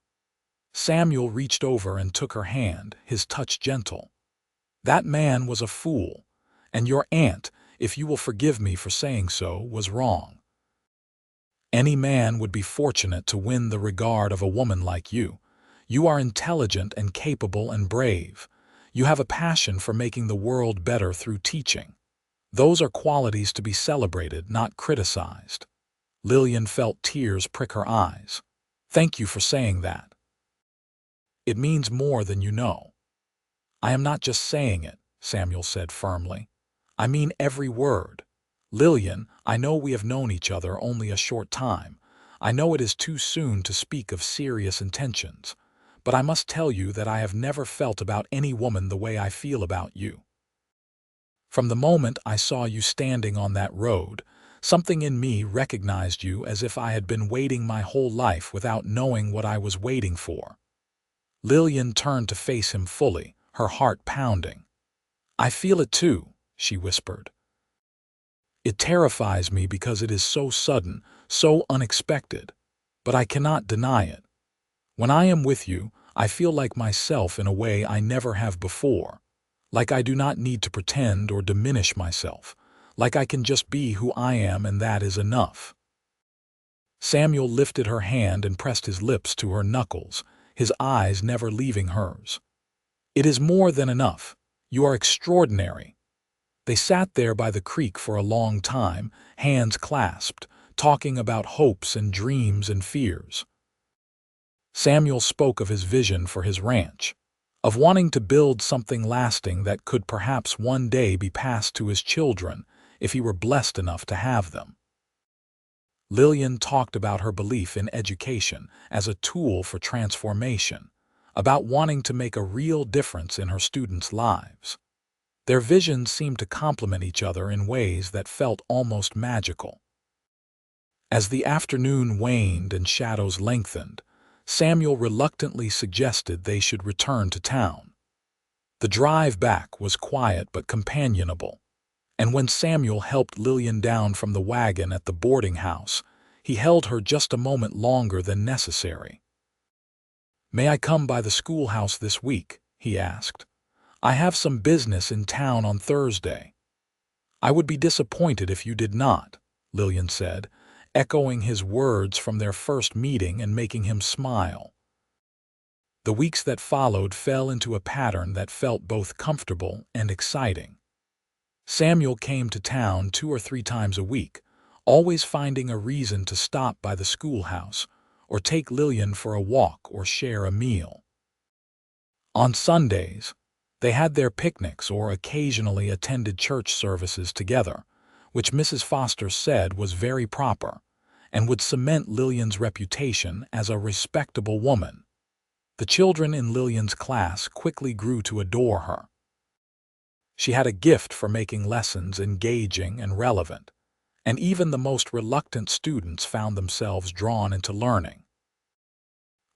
Samuel reached over and took her hand, his touch gentle. "That man was a fool, and your aunt, if you will forgive me for saying so, was wrong. Any man would be fortunate to win the regard of a woman like you. You are intelligent and capable and brave. You have a passion for making the world better through teaching. Those are qualities to be celebrated, not criticized." Lillian felt tears prick her eyes. "Thank you for saying that. It means more than you know." "I am not just saying it," Samuel said firmly. "I mean every word. Lillian, I know we have known each other only a short time. I know it is too soon to speak of serious intentions, but I must tell you that I have never felt about any woman the way I feel about you. From the moment I saw you standing on that road, something in me recognized you as if I had been waiting my whole life without knowing what I was waiting for." Lillian turned to face him fully, her heart pounding. "I feel it too," she whispered. "It terrifies me because it is so sudden, so unexpected, but I cannot deny it. When I am with you, I feel like myself in a way I never have before. Like I do not need to pretend or diminish myself, like I can just be who I am and that is enough." Samuel lifted her hand and pressed his lips to her knuckles, his eyes never leaving hers. "It is more than enough. You are extraordinary." They sat there by the creek for a long time, hands clasped, talking about hopes and dreams and fears. Samuel spoke of his vision for his ranch, of wanting to build something lasting that could perhaps one day be passed to his children if he were blessed enough to have them. Lillian talked about her belief in education as a tool for transformation, about wanting to make a real difference in her students' lives. Their visions seemed to complement each other in ways that felt almost magical. As the afternoon waned and shadows lengthened, Samuel reluctantly suggested they should return to town. The drive back was quiet but companionable, and when Samuel helped Lillian down from the wagon at the boarding house, he held her just a moment longer than necessary. "May I come by the schoolhouse this week?" he asked. "I have some business in town on Thursday." "I would be disappointed if you did not," Lillian said, echoing his words from their first meeting and making him smile. The weeks that followed fell into a pattern that felt both comfortable and exciting. Samuel came to town 2 or 3 times a week, always finding a reason to stop by the schoolhouse or take Lillian for a walk or share a meal. On Sundays, they had their picnics or occasionally attended church services together, which Mrs. Foster said was very proper and would cement Lillian's reputation as a respectable woman. The children in Lillian's class quickly grew to adore her. She had a gift for making lessons engaging and relevant, and even the most reluctant students found themselves drawn into learning.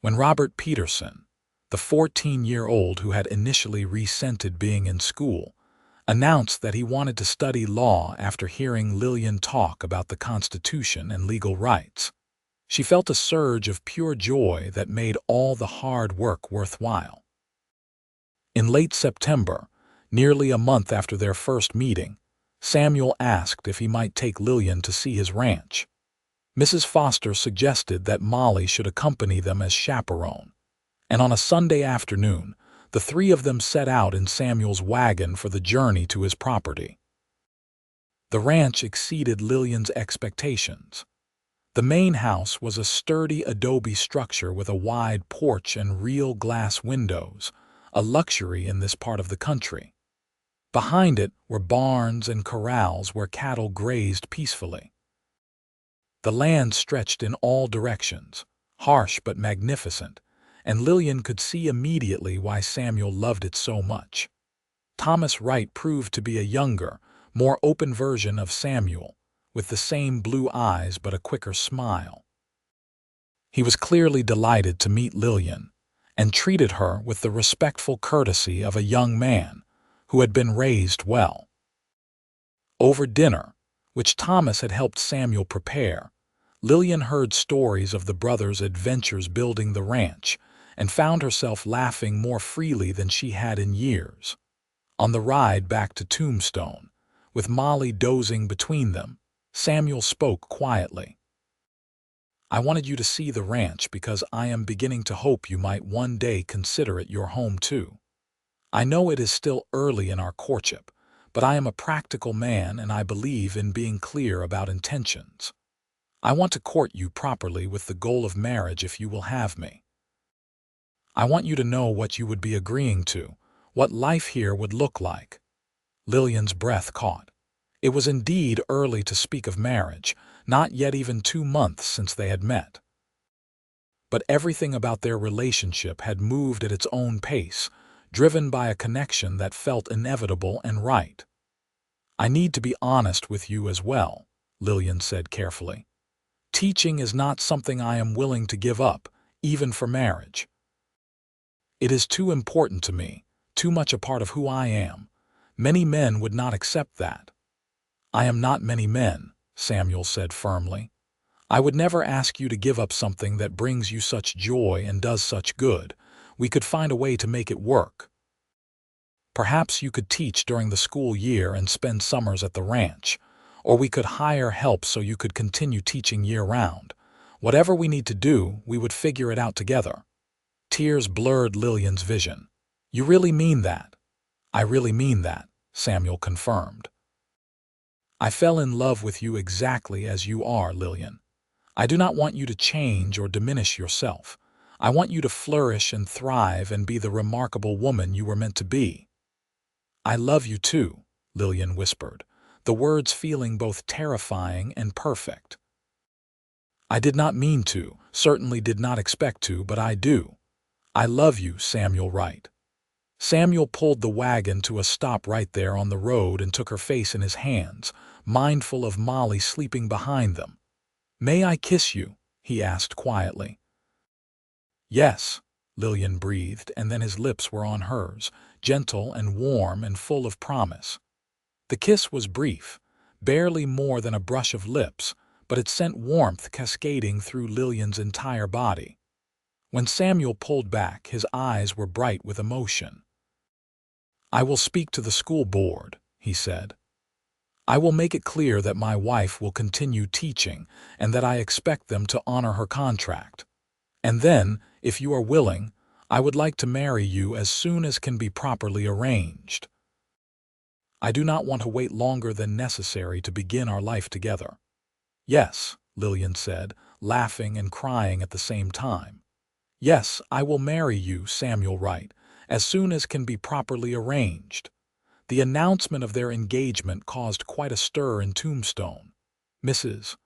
When Robert Peterson, the 14-year-old who had initially resented being in school, announced that he wanted to study law after hearing Lillian talk about the Constitution and legal rights, she felt a surge of pure joy that made all the hard work worthwhile. In late September, nearly a month after their first meeting, Samuel asked if he might take Lillian to see his ranch. Mrs. Foster suggested that Molly should accompany them as chaperone, and on a Sunday afternoon, the three of them set out in Samuel's wagon for the journey to his property. The ranch exceeded Lillian's expectations. The main house was a sturdy adobe structure with a wide porch and real glass windows, a luxury in this part of the country. Behind it were barns and corrals where cattle grazed peacefully. The land stretched in all directions, harsh but magnificent, and Lillian could see immediately why Samuel loved it so much. Thomas Wright proved to be a younger, more open version of Samuel, with the same blue eyes but a quicker smile. He was clearly delighted to meet Lillian, and treated her with the respectful courtesy of a young man who had been raised well. Over dinner, which Thomas had helped Samuel prepare, Lillian heard stories of the brothers' adventures building the ranch and found herself laughing more freely than she had in years. On the ride back to Tombstone, with Molly dozing between them, Samuel spoke quietly. "I wanted you to see the ranch because I am beginning to hope you might one day consider it your home too. I know it is still early in our courtship, but I am a practical man and I believe in being clear about intentions. I want to court you properly with the goal of marriage if you will have me. I want you to know what you would be agreeing to, what life here would look like." Lillian's breath caught. It was indeed early to speak of marriage, not yet even 2 months since they had met. But everything about their relationship had moved at its own pace, driven by a connection that felt inevitable and right. "I need to be honest with you as well," Lillian said carefully. "Teaching is not something I am willing to give up, even for marriage. It is too important to me, too much a part of who I am. Many men would not accept that." "I am not many men," Samuel said firmly. "I would never ask you to give up something that brings you such joy and does such good. We could find a way to make it work. Perhaps you could teach during the school year and spend summers at the ranch, or we could hire help so you could continue teaching year-round. Whatever we need to do, we would figure it out together." Tears blurred Lillian's vision. "You really mean that?" "I really mean that," Samuel confirmed. "I fell in love with you exactly as you are, Lillian. I do not want you to change or diminish yourself. I want you to flourish and thrive and be the remarkable woman you were meant to be." "I love you too," Lillian whispered, the words feeling both terrifying and perfect. "I did not mean to, certainly did not expect to, but I do. I love you, Samuel Wright." Samuel pulled the wagon to a stop right there on the road and took her face in his hands, mindful of Molly sleeping behind them. "May I kiss you?" he asked quietly. "Yes," Lillian breathed, and then his lips were on hers, gentle and warm and full of promise. The kiss was brief, barely more than a brush of lips, but it sent warmth cascading through Lillian's entire body. When Samuel pulled back, his eyes were bright with emotion. "I will speak to the school board," he said. "I will make it clear that my wife will continue teaching and that I expect them to honor her contract. And then, if you are willing, I would like to marry you as soon as can be properly arranged." I do not want to wait longer than necessary to begin our life together." "Yes," Lillian said, laughing and crying at the same time. "Yes, I will marry you, Samuel Wright, as soon as can be properly arranged." The announcement of their engagement caused quite a stir in Tombstone. Mrs.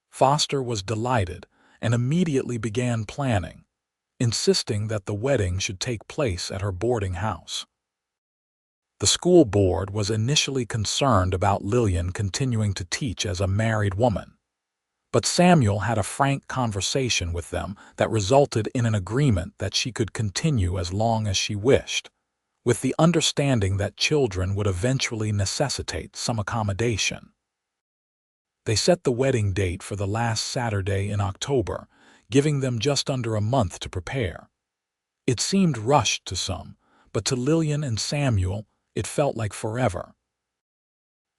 Foster was delighted and immediately began planning, insisting that the wedding should take place at her boarding house. The school board was initially concerned about Lillian continuing to teach as a married woman, but Samuel had a frank conversation with them that resulted in an agreement that she could continue as long as she wished, with the understanding that children would eventually necessitate some accommodation. They set the wedding date for the last Saturday in October, giving them just under a month to prepare. It seemed rushed to some, but to Lillian and Samuel, it felt like forever.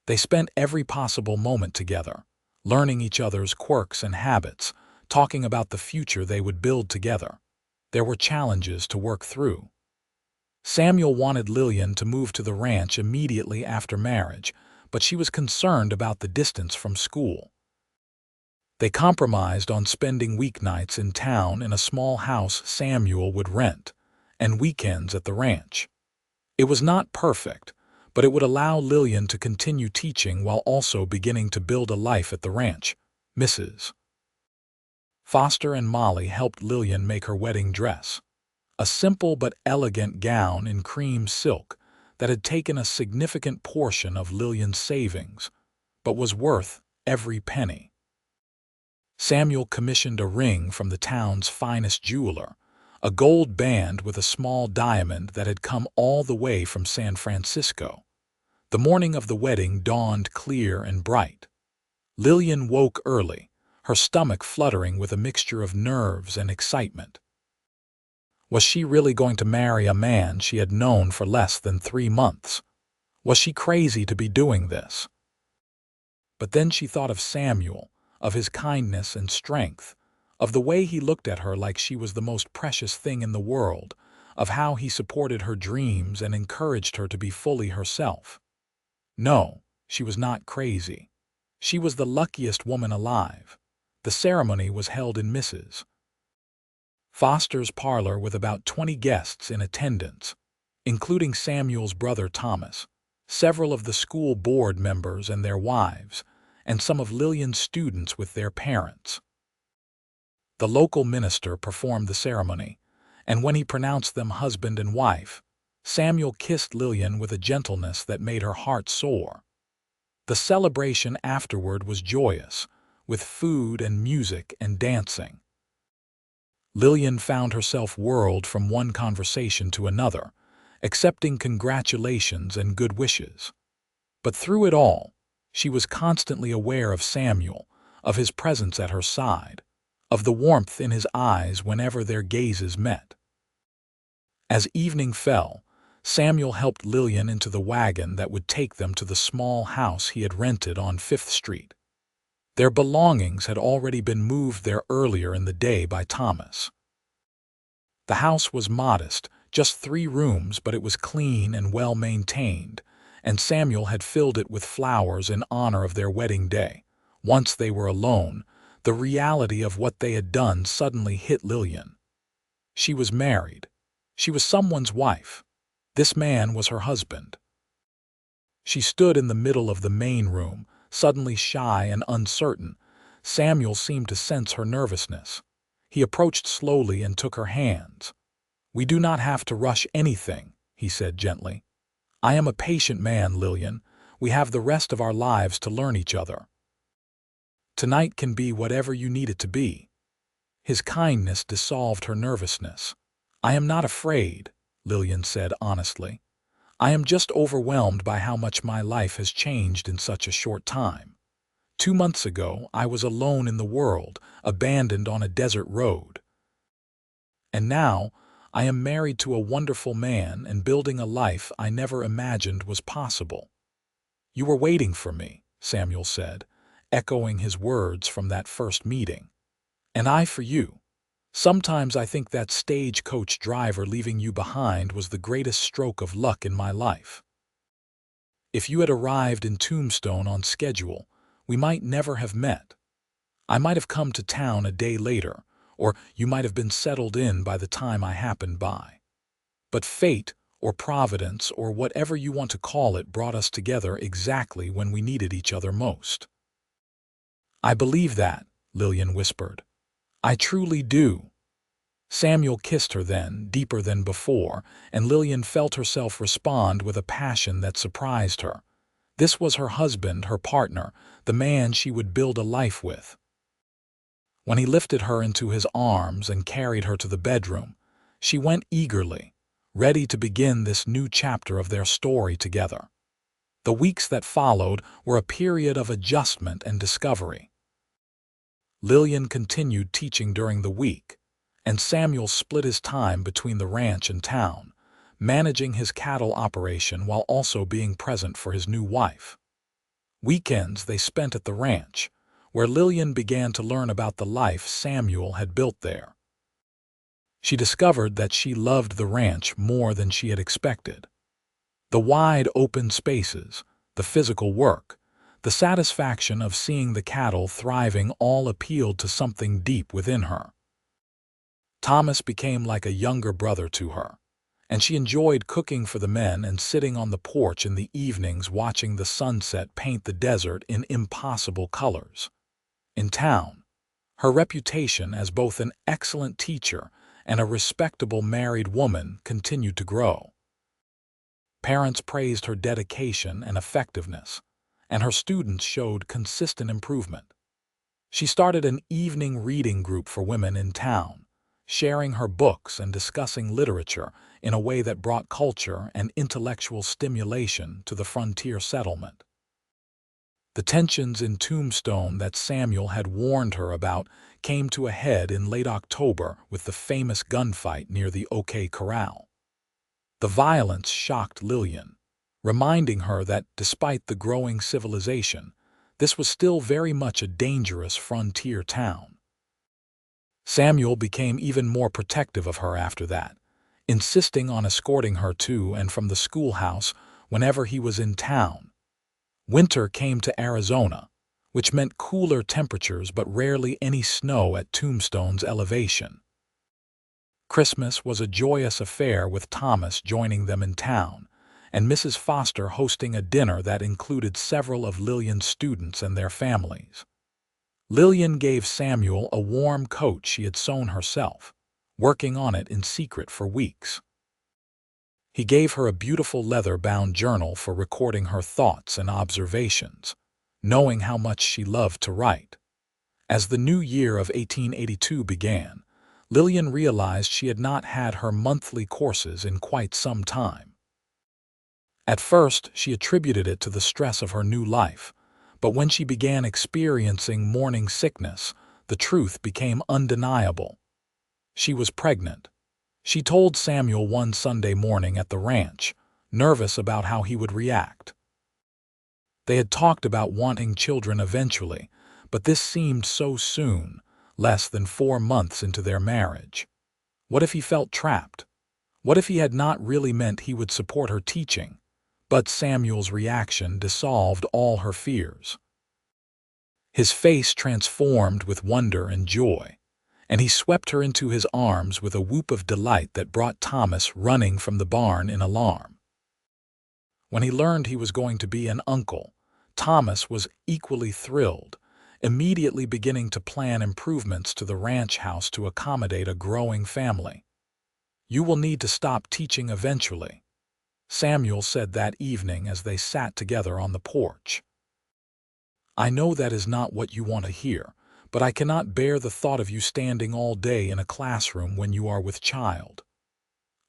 They spent every possible moment together, learning each other's quirks and habits, talking about the future they would build together. There were challenges to work through. Samuel wanted Lillian to move to the ranch immediately after marriage, but she was concerned about the distance from school. They compromised on spending weeknights in town in a small house Samuel would rent, and weekends at the ranch. It was not perfect, but it would allow Lillian to continue teaching while also beginning to build a life at the ranch. Mrs. Foster and Molly helped Lillian make her wedding dress, a simple but elegant gown in cream silk that had taken a significant portion of Lillian's savings, but was worth every penny. Samuel commissioned a ring from the town's finest jeweler, a gold band with a small diamond that had come all the way from San Francisco. The morning of the wedding dawned clear and bright. Lillian woke early, her stomach fluttering with a mixture of nerves and excitement. Was she really going to marry a man she had known for less than 3 months? Was she crazy to be doing this? But then she thought of Samuel, of his kindness and strength, of the way he looked at her like she was the most precious thing in the world, of how he supported her dreams and encouraged her to be fully herself. No, she was not crazy. She was the luckiest woman alive. The ceremony was held in Mrs. Foster's parlor with about 20 guests in attendance, including Samuel's brother Thomas, several of the school board members and their wives, and some of Lillian's students with their parents. The local minister performed the ceremony, and when he pronounced them husband and wife, Samuel kissed Lillian with a gentleness that made her heart soar. The celebration afterward was joyous, with food and music and dancing. Lillian found herself whirled from one conversation to another, accepting congratulations and good wishes. But through it all, she was constantly aware of Samuel, of his presence at her side, of the warmth in his eyes whenever their gazes met. As evening fell, Samuel helped Lillian into the wagon that would take them to the small house he had rented on 5th Street. Their belongings had already been moved there earlier in the day by Thomas. The house was modest, just 3 rooms, but it was clean and well maintained, and Samuel had filled it with flowers in honor of their wedding day. Once they were alone, the reality of what they had done suddenly hit Lillian. She was married. She was someone's wife. This man was her husband. She stood in the middle of the main room, suddenly shy and uncertain. Samuel seemed to sense her nervousness. He approached slowly and took her hands. "We do not have to rush anything," he said gently. "I am a patient man, Lillian. We have the rest of our lives to learn each other. Tonight can be whatever you need it to be." His kindness dissolved her nervousness. "I am not afraid," Lillian said honestly. "I am just overwhelmed by how much my life has changed in such a short time. 2 months ago, I was alone in the world, abandoned on a desert road. And now, I am married to a wonderful man and building a life I never imagined was possible." "You were waiting for me," Samuel said, echoing his words from that first meeting. "And I for you. Sometimes I think that stagecoach driver leaving you behind was the greatest stroke of luck in my life." If you had arrived in Tombstone on schedule, we might never have met. I might have come to town a day later, or you might have been settled in by the time I happened by. But fate, or providence, or whatever you want to call it, brought us together exactly when we needed each other most." "I believe that," Lillian whispered. "I truly do." Samuel kissed her then, deeper than before, and Lillian felt herself respond with a passion that surprised her. This was her husband, her partner, the man she would build a life with. When he lifted her into his arms and carried her to the bedroom, she went eagerly, ready to begin this new chapter of their story together. The weeks that followed were a period of adjustment and discovery. Lillian continued teaching during the week, and Samuel split his time between the ranch and town, managing his cattle operation while also being present for his new wife. Weekends they spent at the ranch, where Lillian began to learn about the life Samuel had built there. She discovered that she loved the ranch more than she had expected. The wide open spaces, the physical work, the satisfaction of seeing the cattle thriving all appealed to something deep within her. Thomas became like a younger brother to her, and she enjoyed cooking for the men and sitting on the porch in the evenings watching the sunset paint the desert in impossible colors. In town, her reputation as both an excellent teacher and a respectable married woman continued to grow. Parents praised her dedication and effectiveness, and her students showed consistent improvement. She started an evening reading group for women in town, sharing her books and discussing literature in a way that brought culture and intellectual stimulation to the frontier settlement. The tensions in Tombstone that Samuel had warned her about came to a head in late October with the famous gunfight near the OK Corral. The violence shocked Lillian, reminding her that despite the growing civilization, this was still very much a dangerous frontier town. Samuel became even more protective of her after that, insisting on escorting her to and from the schoolhouse whenever he was in town. Winter came to Arizona, which meant cooler temperatures but rarely any snow at Tombstone's elevation. Christmas was a joyous affair with Thomas joining them in town, and Mrs. Foster hosting a dinner that included several of Lillian's students and their families. Lillian gave Samuel a warm coat she had sewn herself, working on it in secret for weeks. He gave her a beautiful leather-bound journal for recording her thoughts and observations, knowing how much she loved to write. As the new year of 1882 began, Lillian realized she had not had her monthly courses in quite some time. At first, she attributed it to the stress of her new life, but when she began experiencing morning sickness, the truth became undeniable. She was pregnant. She told Samuel one Sunday morning at the ranch, nervous about how he would react. They had talked about wanting children eventually, but this seemed so soon, less than 4 months into their marriage. What if he felt trapped? What if he had not really meant he would support her teaching? But Samuel's reaction dissolved all her fears. His face transformed with wonder and joy, and he swept her into his arms with a whoop of delight that brought Thomas running from the barn in alarm. When he learned he was going to be an uncle, Thomas was equally thrilled, immediately beginning to plan improvements to the ranch house to accommodate a growing family. "You will need to stop teaching eventually," Samuel said that evening as they sat together on the porch. "I know that is not what you want to hear, but I cannot bear the thought of you standing all day in a classroom when you are with child."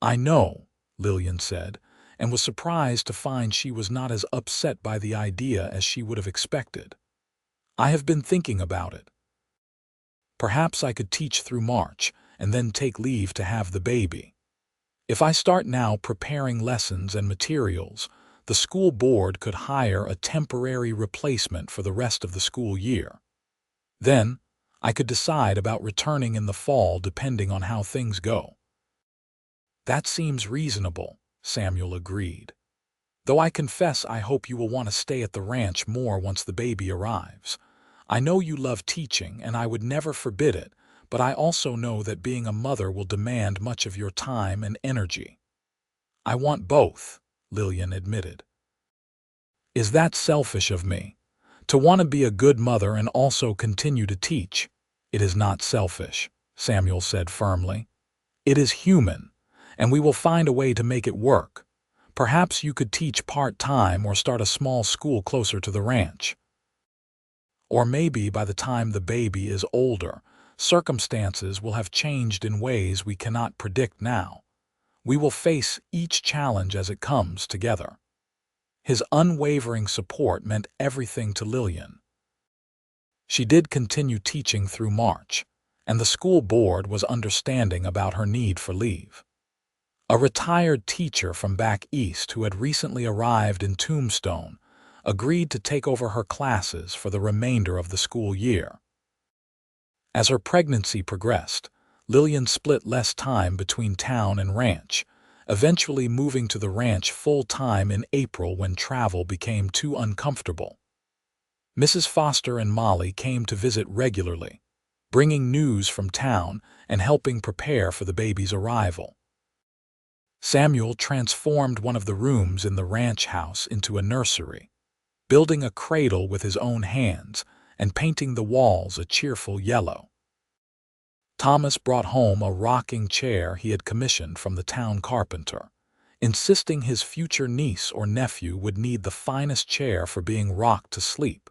"I know," Lillian said, and was surprised to find she was not as upset by the idea as she would have expected. "I have been thinking about it. Perhaps I could teach through March and then take leave to have the baby. If I start now preparing lessons and materials, the school board could hire a temporary replacement for the rest of the school year. Then, I could decide about returning in the fall depending on how things go." "That seems reasonable," Samuel agreed. Though I confess I hope you will want to stay at the ranch more once the baby arrives. I know you love teaching, and I would never forbid it, but I also know that being a mother will demand much of your time and energy." "I want both," Lillian admitted. "Is that selfish of me? To want to be a good mother and also continue to teach?" "It is not selfish," Samuel said firmly. "It is human, and we will find a way to make it work. Perhaps you could teach part-time or start a small school closer to the ranch. Or maybe by the time the baby is older, circumstances will have changed in ways we cannot predict now. We will face each challenge as it comes together." His unwavering support meant everything to Lillian. She did continue teaching through March, and the school board was understanding about her need for leave. A retired teacher from back east who had recently arrived in Tombstone agreed to take over her classes for the remainder of the school year. As her pregnancy progressed, Lillian split less time between town and ranch, eventually moving to the ranch full-time in April when travel became too uncomfortable. Mrs. Foster and Molly came to visit regularly, bringing news from town and helping prepare for the baby's arrival. Samuel transformed one of the rooms in the ranch house into a nursery, building a cradle with his own hands and painting the walls a cheerful yellow. Thomas brought home a rocking chair he had commissioned from the town carpenter, insisting his future niece or nephew would need the finest chair for being rocked to sleep.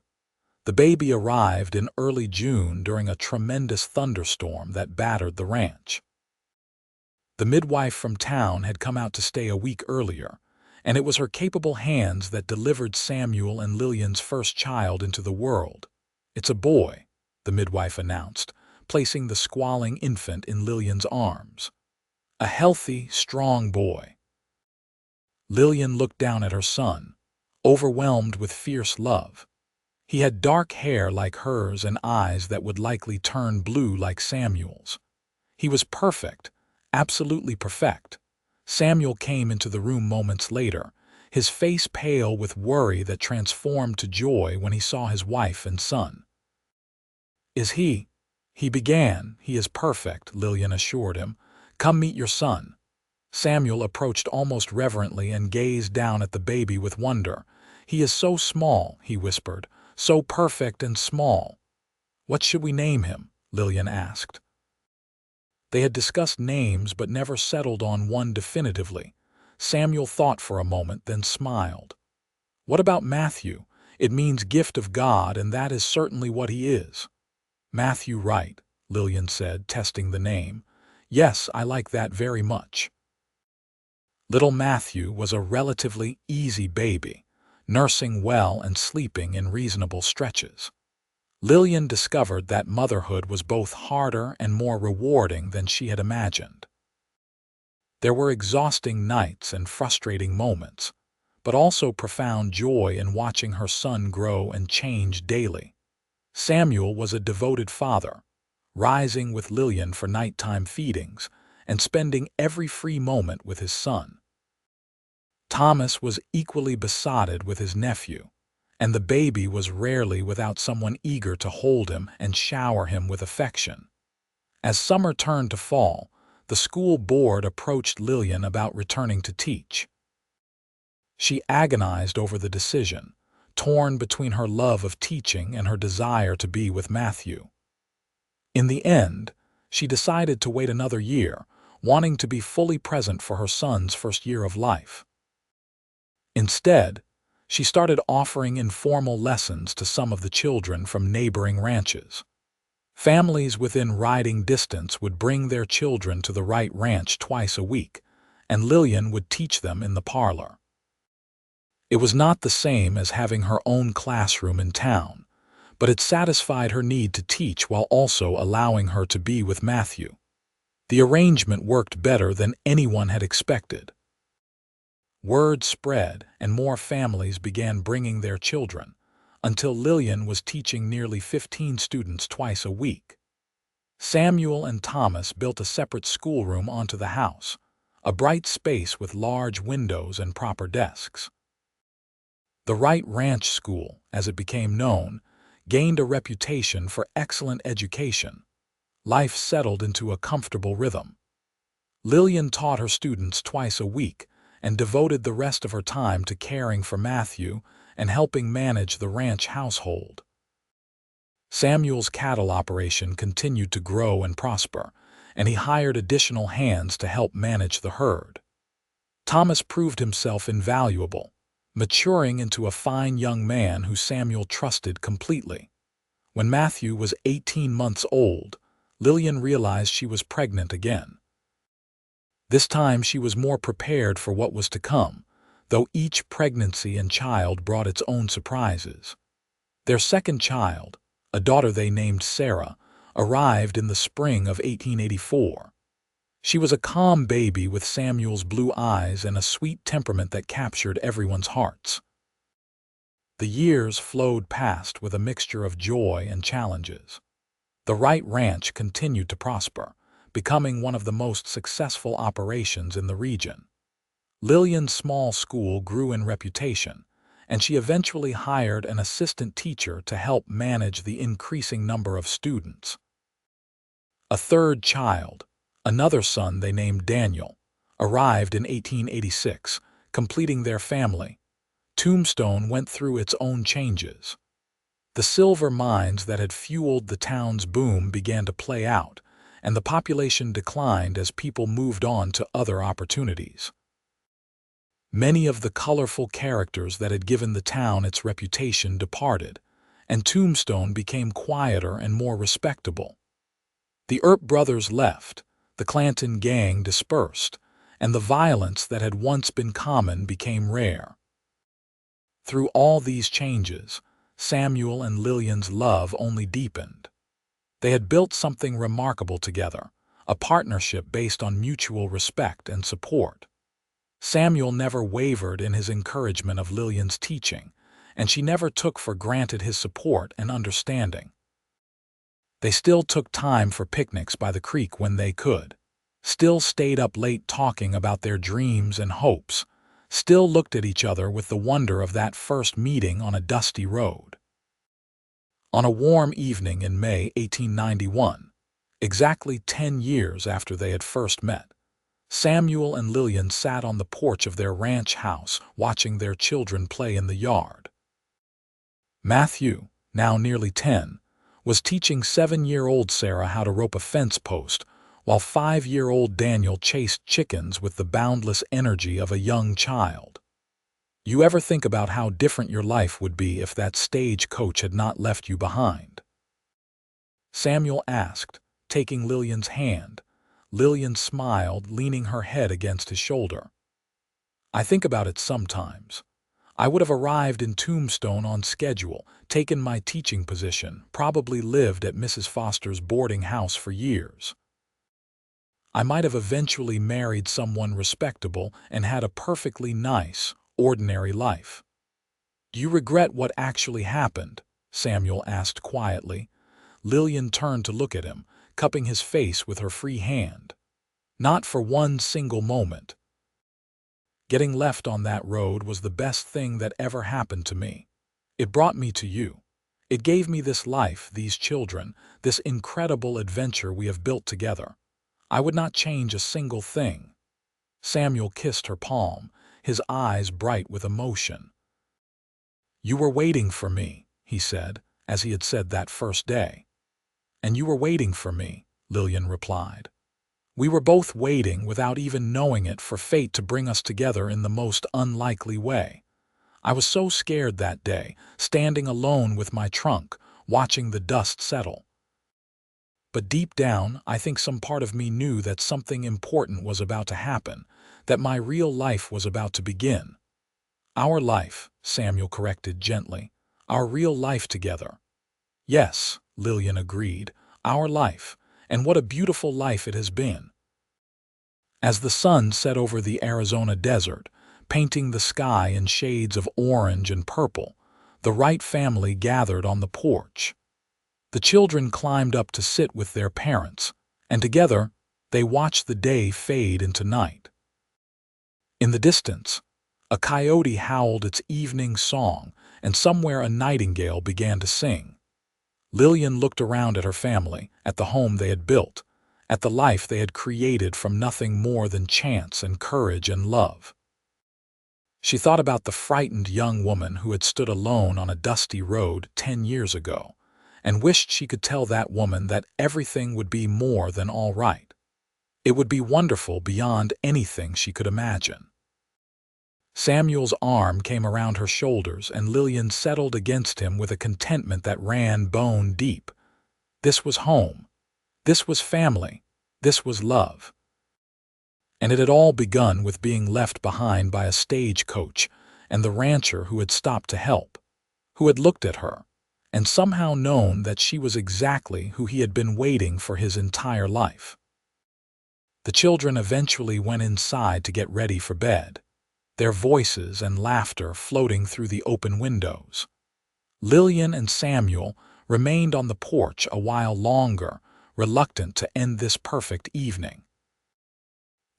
The baby arrived in early June during a tremendous thunderstorm that battered the ranch. The midwife from town had come out to stay a week earlier, and it was her capable hands that delivered Samuel and Lillian's first child into the world. "It's a boy," the midwife announced, placing the squalling infant in Lillian's arms. "A healthy, strong boy." Lillian looked down at her son, overwhelmed with fierce love. He had dark hair like hers and eyes that would likely turn blue like Samuel's. He was perfect, absolutely perfect. Samuel came into the room moments later, his face pale with worry that transformed to joy when he saw his wife and son. "Is he?" he began. "He is perfect," Lillian assured him. "Come meet your son." Samuel approached almost reverently and gazed down at the baby with wonder. "He is so small," he whispered, "so perfect and small." "What should we name him?" Lillian asked. They had discussed names but never settled on one definitively. Samuel thought for a moment, then smiled. "What about Matthew? It means gift of God, and that is certainly what he is." "Matthew Wright," Lillian said, testing the name. "Yes, I like that very much." Little Matthew was a relatively easy baby, nursing well and sleeping in reasonable stretches. Lillian discovered that motherhood was both harder and more rewarding than she had imagined. There were exhausting nights and frustrating moments, but also profound joy in watching her son grow and change daily. Samuel was a devoted father, rising with Lillian for nighttime feedings and spending every free moment with his son. Thomas was equally besotted with his nephew, and the baby was rarely without someone eager to hold him and shower him with affection. As summer turned to fall, the school board approached Lillian about returning to teach. She agonized over the decision, torn between her love of teaching and her desire to be with Matthew. In the end, she decided to wait another year, wanting to be fully present for her son's first year of life. Instead, she started offering informal lessons to some of the children from neighboring ranches. Families within riding distance would bring their children to the Wright Ranch twice a week, and Lillian would teach them in the parlor. It was not the same as having her own classroom in town, but it satisfied her need to teach while also allowing her to be with Matthew. The arrangement worked better than anyone had expected. Word spread, and more families began bringing their children, until Lillian was teaching nearly 15 students twice a week. Samuel and Thomas built a separate schoolroom onto the house, a bright space with large windows and proper desks. The Wright Ranch School, as it became known, gained a reputation for excellent education. Life settled into a comfortable rhythm. Lillian taught her students twice a week and devoted the rest of her time to caring for Matthew and helping manage the ranch household. Samuel's cattle operation continued to grow and prosper, and he hired additional hands to help manage the herd. Thomas proved himself invaluable, maturing into a fine young man who Samuel trusted completely. When Matthew was 18 months old, Lillian realized she was pregnant again. This time she was more prepared for what was to come, though each pregnancy and child brought its own surprises. Their second child, a daughter they named Sarah, arrived in the spring of 1884. She was a calm baby with Samuel's blue eyes and a sweet temperament that captured everyone's hearts. The years flowed past with a mixture of joy and challenges. The Wright Ranch continued to prosper, becoming one of the most successful operations in the region. Lillian's small school grew in reputation, and she eventually hired an assistant teacher to help manage the increasing number of students. A third child, another son they named Daniel, arrived in 1886, completing their family. Tombstone went through its own changes. The silver mines that had fueled the town's boom began to play out, and the population declined as people moved on to other opportunities. Many of the colorful characters that had given the town its reputation departed, and Tombstone became quieter and more respectable. The Earp brothers left, the Clanton gang dispersed, and the violence that had once been common became rare. Through all these changes, Samuel and Lillian's love only deepened. They had built something remarkable together, a partnership based on mutual respect and support. Samuel never wavered in his encouragement of Lillian's teaching, and she never took for granted his support and understanding. They still took time for picnics by the creek when they could, still stayed up late talking about their dreams and hopes, still looked at each other with the wonder of that first meeting on a dusty road. On a warm evening in May 1891, exactly 10 years after they had first met, Samuel and Lillian sat on the porch of their ranch house watching their children play in the yard. Matthew, now nearly 10, was teaching 7-year-old Sarah how to rope a fence post, while 5-year-old Daniel chased chickens with the boundless energy of a young child. You ever think about how different your life would be if that stagecoach had not left you behind? Samuel asked, taking Lillian's hand. Lillian smiled, leaning her head against his shoulder. I think about it sometimes. I would have arrived in Tombstone on schedule, taken my teaching position, probably lived at Mrs. Foster's boarding house for years. I might have eventually married someone respectable and had a perfectly nice, ordinary life. Do you regret what actually happened? Samuel asked quietly. Lillian turned to look at him, cupping his face with her free hand. Not for one single moment. Getting left on that road was the best thing that ever happened to me. It brought me to you. It gave me this life, these children, this incredible adventure we have built together. I would not change a single thing. Samuel kissed her palm, his eyes bright with emotion. You were waiting for me, he said, as he had said that first day. And you were waiting for me, Lillian replied. We were both waiting without even knowing it for fate to bring us together in the most unlikely way. I was so scared that day, standing alone with my trunk, watching the dust settle. But deep down, I think some part of me knew that something important was about to happen, that my real life was about to begin. Our life, Samuel corrected gently, our real life together. Yes, Lillian agreed, our life, and what a beautiful life it has been. As the sun set over the Arizona desert, painting the sky in shades of orange and purple, the Wright family gathered on the porch. The children climbed up to sit with their parents, and together they watched the day fade into night. In the distance, A coyote howled its evening song, and somewhere a nightingale began to sing. Lillian looked around at her family, at the home they had built, at the life they had created from nothing more than chance and courage and love. She thought about the frightened young woman who had stood alone on a dusty road 10 years ago, and wished she could tell that woman that everything would be more than all right. It would be wonderful beyond anything she could imagine. Samuel's arm came around her shoulders, and Lillian settled against him with a contentment that ran bone deep. This was home. This was family. This was love. And it had all begun with being left behind by a stagecoach and the rancher who had stopped to help, who had looked at her, and somehow known that she was exactly who he had been waiting for his entire life. The children eventually went inside to get ready for bed, their voices and laughter floating through the open windows. Lillian and Samuel remained on the porch a while longer, reluctant to end this perfect evening.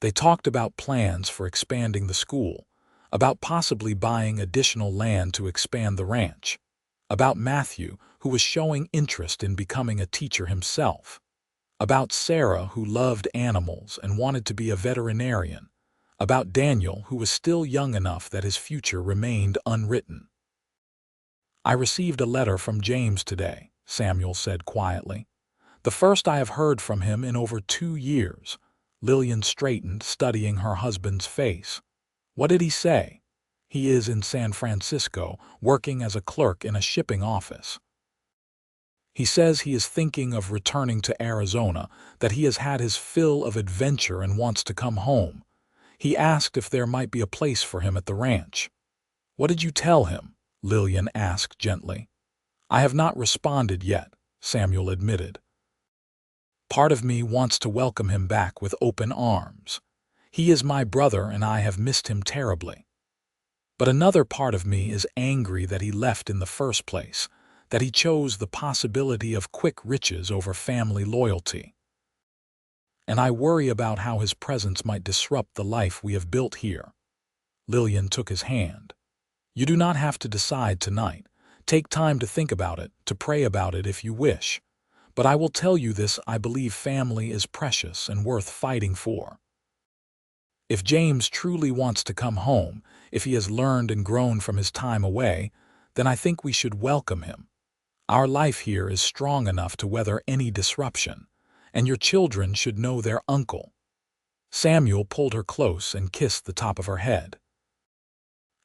They talked about plans for expanding the school, about possibly buying additional land to expand the ranch, about Matthew, who was showing interest in becoming a teacher himself, about Sarah, who loved animals and wanted to be a veterinarian, about Daniel, who was still young enough that his future remained unwritten. "I received a letter from James today," Samuel said quietly. "The first I have heard from him in over 2 years." Lillian straightened, studying her husband's face. "What did he say?" "He is in San Francisco, working as a clerk in a shipping office. He says he is thinking of returning to Arizona, that he has had his fill of adventure and wants to come home. He asked if there might be a place for him at the ranch." "What did you tell him?" Lillian asked gently. "I have not responded yet," Samuel admitted. "Part of me wants to welcome him back with open arms. He is my brother and I have missed him terribly. But another part of me is angry that he left in the first place, that he chose the possibility of quick riches over family loyalty. And I worry about how his presence might disrupt the life we have built here." Lillian took his hand. "You do not have to decide tonight. Take time to think about it, to pray about it if you wish. But I will tell you this: I believe family is precious and worth fighting for. If James truly wants to come home, if he has learned and grown from his time away, then I think we should welcome him. Our life here is strong enough to weather any disruption, and your children should know their uncle." Samuel pulled her close and kissed the top of her head.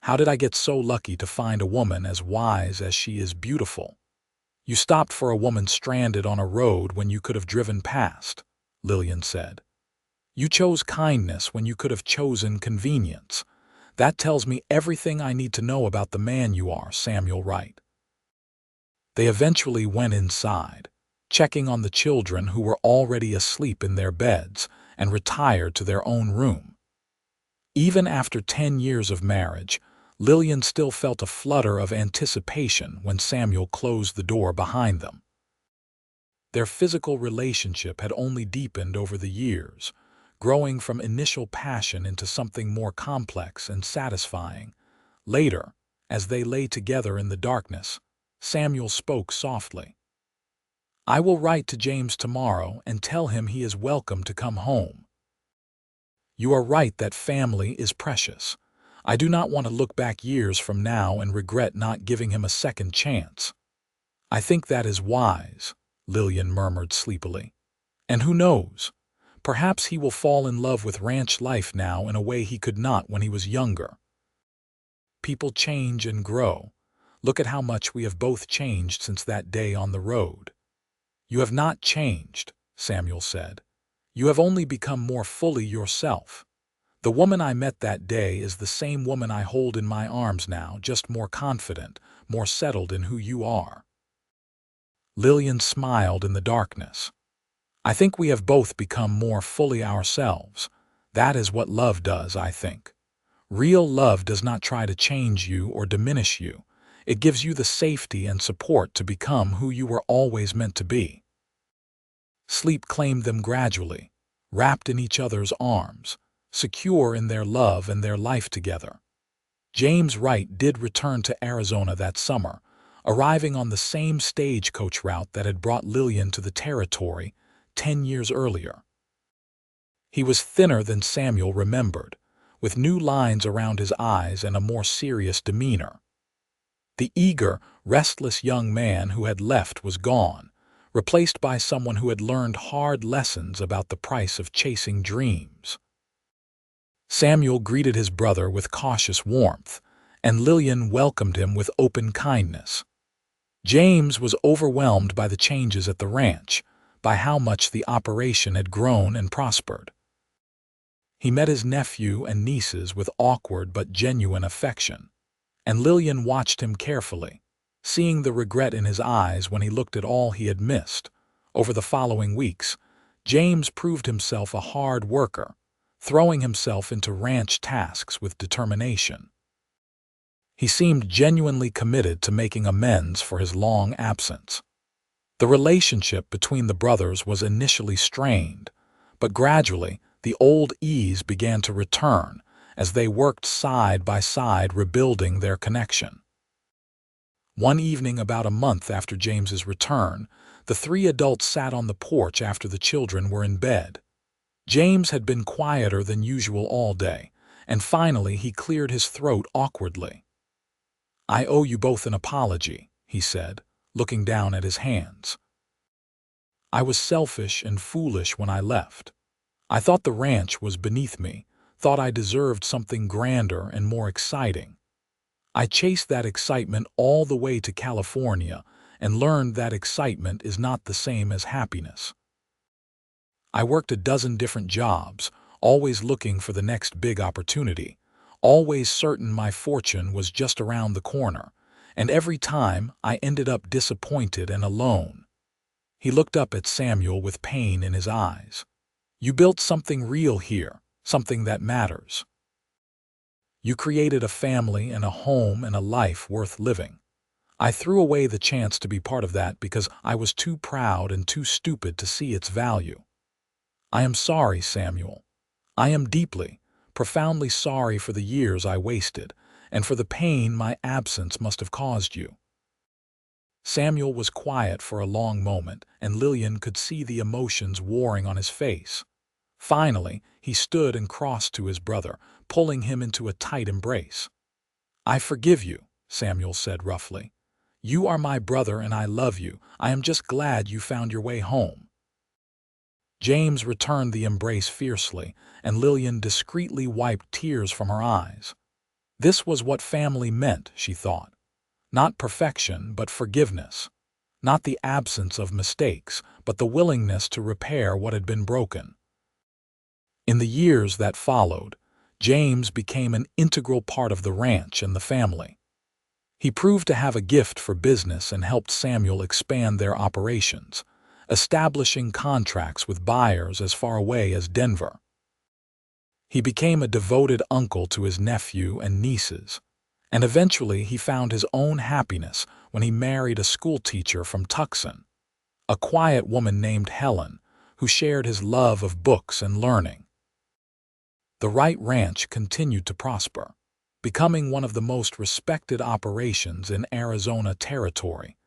"How did I get so lucky to find a woman as wise as she is beautiful?" "You stopped for a woman stranded on a road when you could have driven past," Lillian said. "You chose kindness when you could have chosen convenience. That tells me everything I need to know about the man you are, Samuel Wright." They eventually went inside, checking on the children who were already asleep in their beds, and retired to their own room. Even after 10 years of marriage, Lillian still felt a flutter of anticipation when Samuel closed the door behind them. Their physical relationship had only deepened over the years, growing from initial passion into something more complex and satisfying. Later, as they lay together in the darkness, Samuel spoke softly. "I will write to James tomorrow and tell him he is welcome to come home. You are right that family is precious. I do not want to look back years from now and regret not giving him a second chance." "I think that is wise," Lillian murmured sleepily. "And who knows? Perhaps he will fall in love with ranch life now in a way he could not when he was younger. People change and grow. Look at how much we have both changed since that day on the road." "You have not changed," Samuel said. "You have only become more fully yourself. The woman I met that day is the same woman I hold in my arms now, just more confident, more settled in who you are." Lillian smiled in the darkness. "I think we have both become more fully ourselves. That is what love does, I think. Real love does not try to change you or diminish you. It gives you the safety and support to become who you were always meant to be." Sleep claimed them gradually, wrapped in each other's arms, secure in their love and their life together. James Wright did return to Arizona that summer, arriving on the same stagecoach route that had brought Lillian to the territory 10 years earlier. He was thinner than Samuel remembered, with new lines around his eyes and a more serious demeanor. The eager, restless young man who had left was gone, replaced by someone who had learned hard lessons about the price of chasing dreams. Samuel greeted his brother with cautious warmth, and Lillian welcomed him with open kindness. James was overwhelmed by the changes at the ranch, by how much the operation had grown and prospered. He met his nephew and nieces with awkward but genuine affection, and Lillian watched him carefully, seeing the regret in his eyes when he looked at all he had missed. Over the following weeks, James proved himself a hard worker, throwing himself into ranch tasks with determination. He seemed genuinely committed to making amends for his long absence. The relationship between the brothers was initially strained, but gradually the old ease began to return as they worked side by side rebuilding their connection. One evening about a month after James's return, the three adults sat on the porch after the children were in bed. James had been quieter than usual all day, and finally he cleared his throat awkwardly. "I owe you both an apology," he said, looking down at his hands. "I was selfish and foolish when I left. I thought the ranch was beneath me, thought I deserved something grander and more exciting. I chased that excitement all the way to California and learned that excitement is not the same as happiness. I worked a dozen different jobs, always looking for the next big opportunity, always certain my fortune was just around the corner, and every time I ended up disappointed and alone." He looked up at Samuel with pain in his eyes. "You built something real here, something that matters. You created a family and a home and a life worth living. I threw away the chance to be part of that because I was too proud and too stupid to see its value. I am sorry, Samuel. I am deeply, profoundly sorry for the years I wasted and for the pain my absence must have caused you." Samuel was quiet for a long moment, and Lillian could see the emotions warring on his face. Finally, he stood and crossed to his brother, pulling him into a tight embrace. "I forgive you," Samuel said roughly. "You are my brother and I love you. I am just glad you found your way home." James returned the embrace fiercely, and Lillian discreetly wiped tears from her eyes. This was what family meant, she thought. Not perfection, but forgiveness. Not the absence of mistakes, but the willingness to repair what had been broken. In the years that followed, James became an integral part of the ranch and the family. He proved to have a gift for business and helped Samuel expand their operations, establishing contracts with buyers as far away as Denver. He became a devoted uncle to his nephew and nieces, and eventually he found his own happiness when he married a schoolteacher from Tucson, a quiet woman named Helen, who shared his love of books and learning. The Wright Ranch continued to prosper, becoming one of the most respected operations in Arizona territory,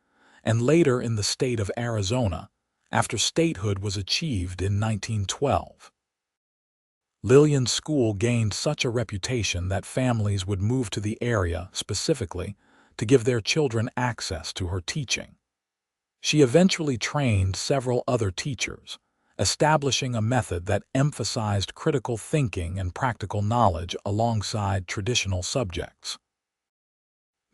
and later in the state of Arizona, after statehood was achieved in 1912. Lillian's school gained such a reputation that families would move to the area specifically to give their children access to her teaching. She eventually trained several other teachers, establishing a method that emphasized critical thinking and practical knowledge alongside traditional subjects.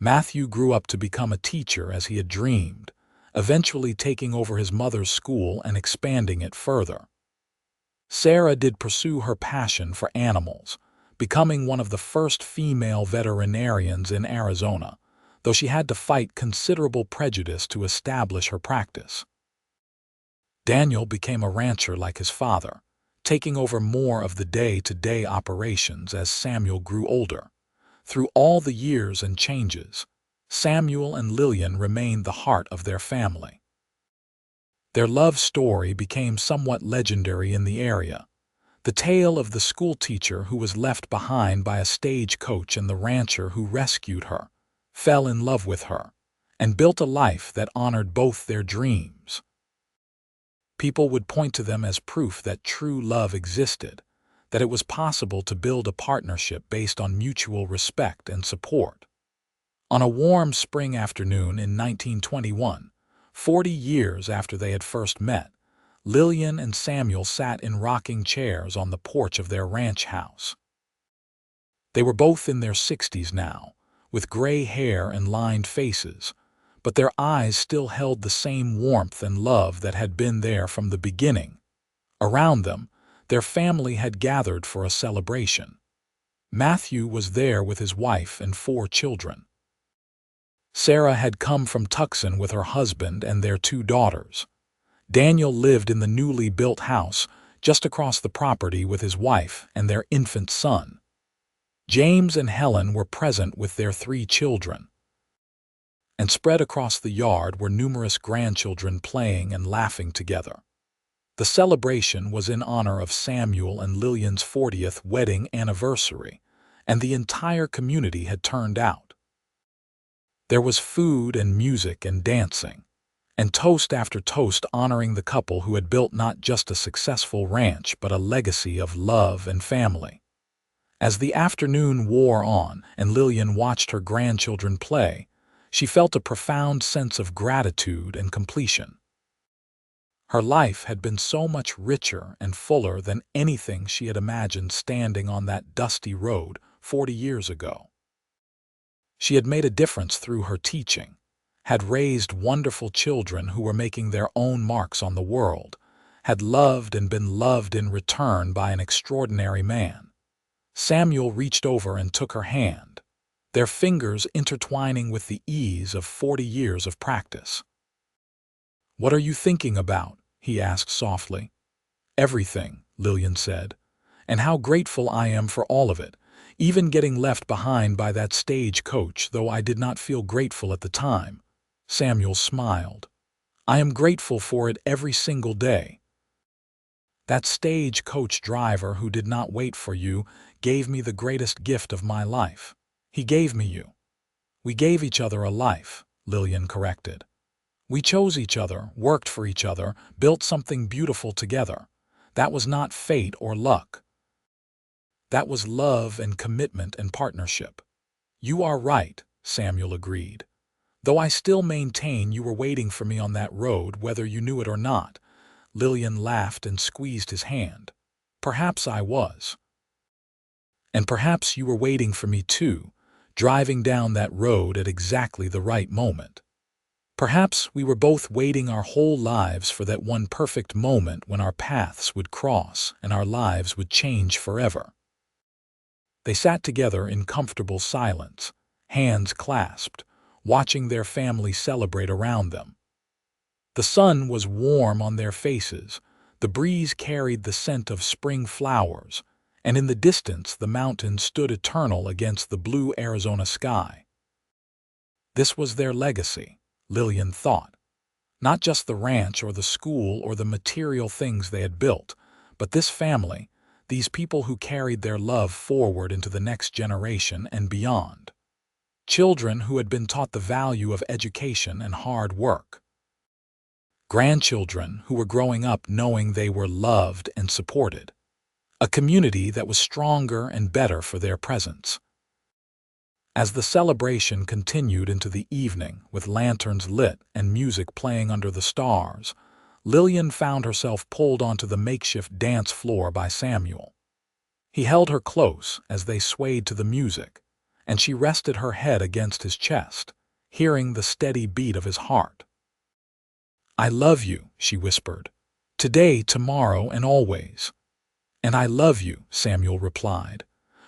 Matthew grew up to become a teacher as he had dreamed, eventually taking over his mother's school and expanding it further. Sarah did pursue her passion for animals, becoming one of the first female veterinarians in Arizona, though she had to fight considerable prejudice to establish her practice. Daniel became a rancher like his father, taking over more of the day-to-day operations as Samuel grew older. Through all the years and changes, Samuel and Lillian remained the heart of their family. Their love story became somewhat legendary in the area. The tale of the schoolteacher who was left behind by a stagecoach and the rancher who rescued her, fell in love with her, and built a life that honored both their dreams. People would point to them as proof that true love existed, that it was possible to build a partnership based on mutual respect and support. On a warm spring afternoon in 1921, 40 years after they had first met, Lillian and Samuel sat in rocking chairs on the porch of their ranch house. They were both in their 60s now, with gray hair and lined faces, but their eyes still held the same warmth and love that had been there from the beginning. Around them, their family had gathered for a celebration. Matthew was there with his wife and 4 children. Sarah had come from Tucson with her husband and their 2 daughters. Daniel lived in the newly built house just across the property with his wife and their infant son. James and Helen were present with their 3 children. And spread across the yard were numerous grandchildren playing and laughing together. The celebration was in honor of Samuel and Lillian's 40th wedding anniversary, and the entire community had turned out. There was food and music and dancing, and toast after toast honoring the couple who had built not just a successful ranch but a legacy of love and family. As the afternoon wore on and Lillian watched her grandchildren play, she felt a profound sense of gratitude and completion. Her life had been so much richer and fuller than anything she had imagined standing on that dusty road 40 years ago. She had made a difference through her teaching, had raised wonderful children who were making their own marks on the world, had loved and been loved in return by an extraordinary man. Samuel reached over and took her hand, their fingers intertwining with the ease of 40 years of practice. "What are you thinking about?" he asked softly. "Everything," Lillian said, "and how grateful I am for all of it, even getting left behind by that stagecoach, though I did not feel grateful at the time." Samuel smiled. "I am grateful for it every single day. That stagecoach driver who did not wait for you gave me the greatest gift of my life. He gave me you." "We gave each other a life," Lillian corrected. "We chose each other, worked for each other, built something beautiful together. That was not fate or luck. That was love and commitment and partnership." "You are right," Samuel agreed. "Though I still maintain you were waiting for me on that road, whether you knew it or not." Lillian laughed and squeezed his hand. "Perhaps I was. And perhaps you were waiting for me too, driving down that road at exactly the right moment. Perhaps we were both waiting our whole lives for that one perfect moment when our paths would cross and our lives would change forever." They sat together in comfortable silence, hands clasped, watching their family celebrate around them. The sun was warm on their faces, the breeze carried the scent of spring flowers, and in the distance the mountains stood eternal against the blue Arizona sky. This was their legacy, Lillian thought. Not just the ranch or the school or the material things they had built, but this family, these people who carried their love forward into the next generation and beyond. Children who had been taught the value of education and hard work. Grandchildren who were growing up knowing they were loved and supported. A community that was stronger and better for their presence. As the celebration continued into the evening with lanterns lit and music playing under the stars, Lillian found herself pulled onto the makeshift dance floor by Samuel. He held her close as they swayed to the music, and she rested her head against his chest, hearing the steady beat of his heart. "I love you," she whispered. "Today, tomorrow, and always." "And I love you," Samuel replied.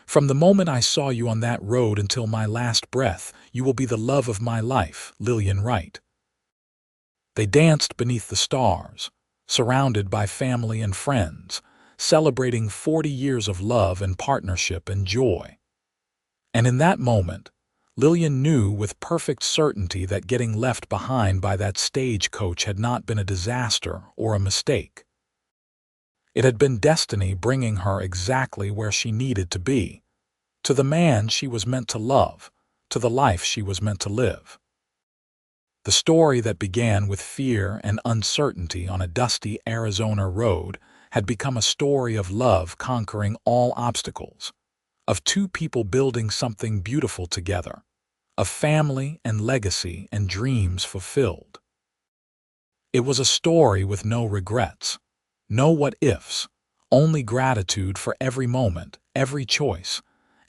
"From the moment I saw you on that road until my last breath, you will be the love of my life." Lillian Wright. They danced beneath the stars, surrounded by family and friends, celebrating 40 years of love and partnership and joy. And in that moment, Lillian knew with perfect certainty that getting left behind by that stagecoach had not been a disaster or a mistake. It had been destiny bringing her exactly where she needed to be, to the man she was meant to love, to the life she was meant to live. The story that began with fear and uncertainty on a dusty Arizona road had become a story of love conquering all obstacles, of two people building something beautiful together, of family and legacy and dreams fulfilled. It was a story with no regrets, no what-ifs, only gratitude for every moment, every choice,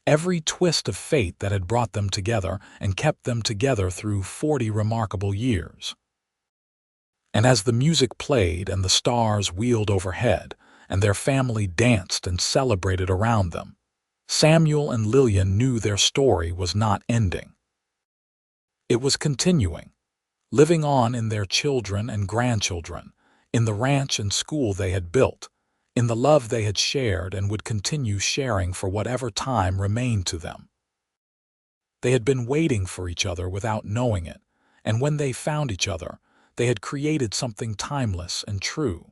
every twist of fate that had brought them together and kept them together through 40 remarkable years. And as the music played and the stars wheeled overhead, and their family danced and celebrated around them, Samuel and Lillian knew their story was not ending. It was continuing, living on in their children and grandchildren, in the ranch and school they had built, in the love they had shared and would continue sharing for whatever time remained to them. They had been waiting for each other without knowing it, and when they found each other, they had created something timeless and true.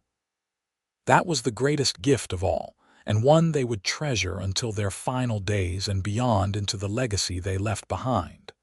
That was the greatest gift of all, and one they would treasure until their final days and beyond into the legacy they left behind.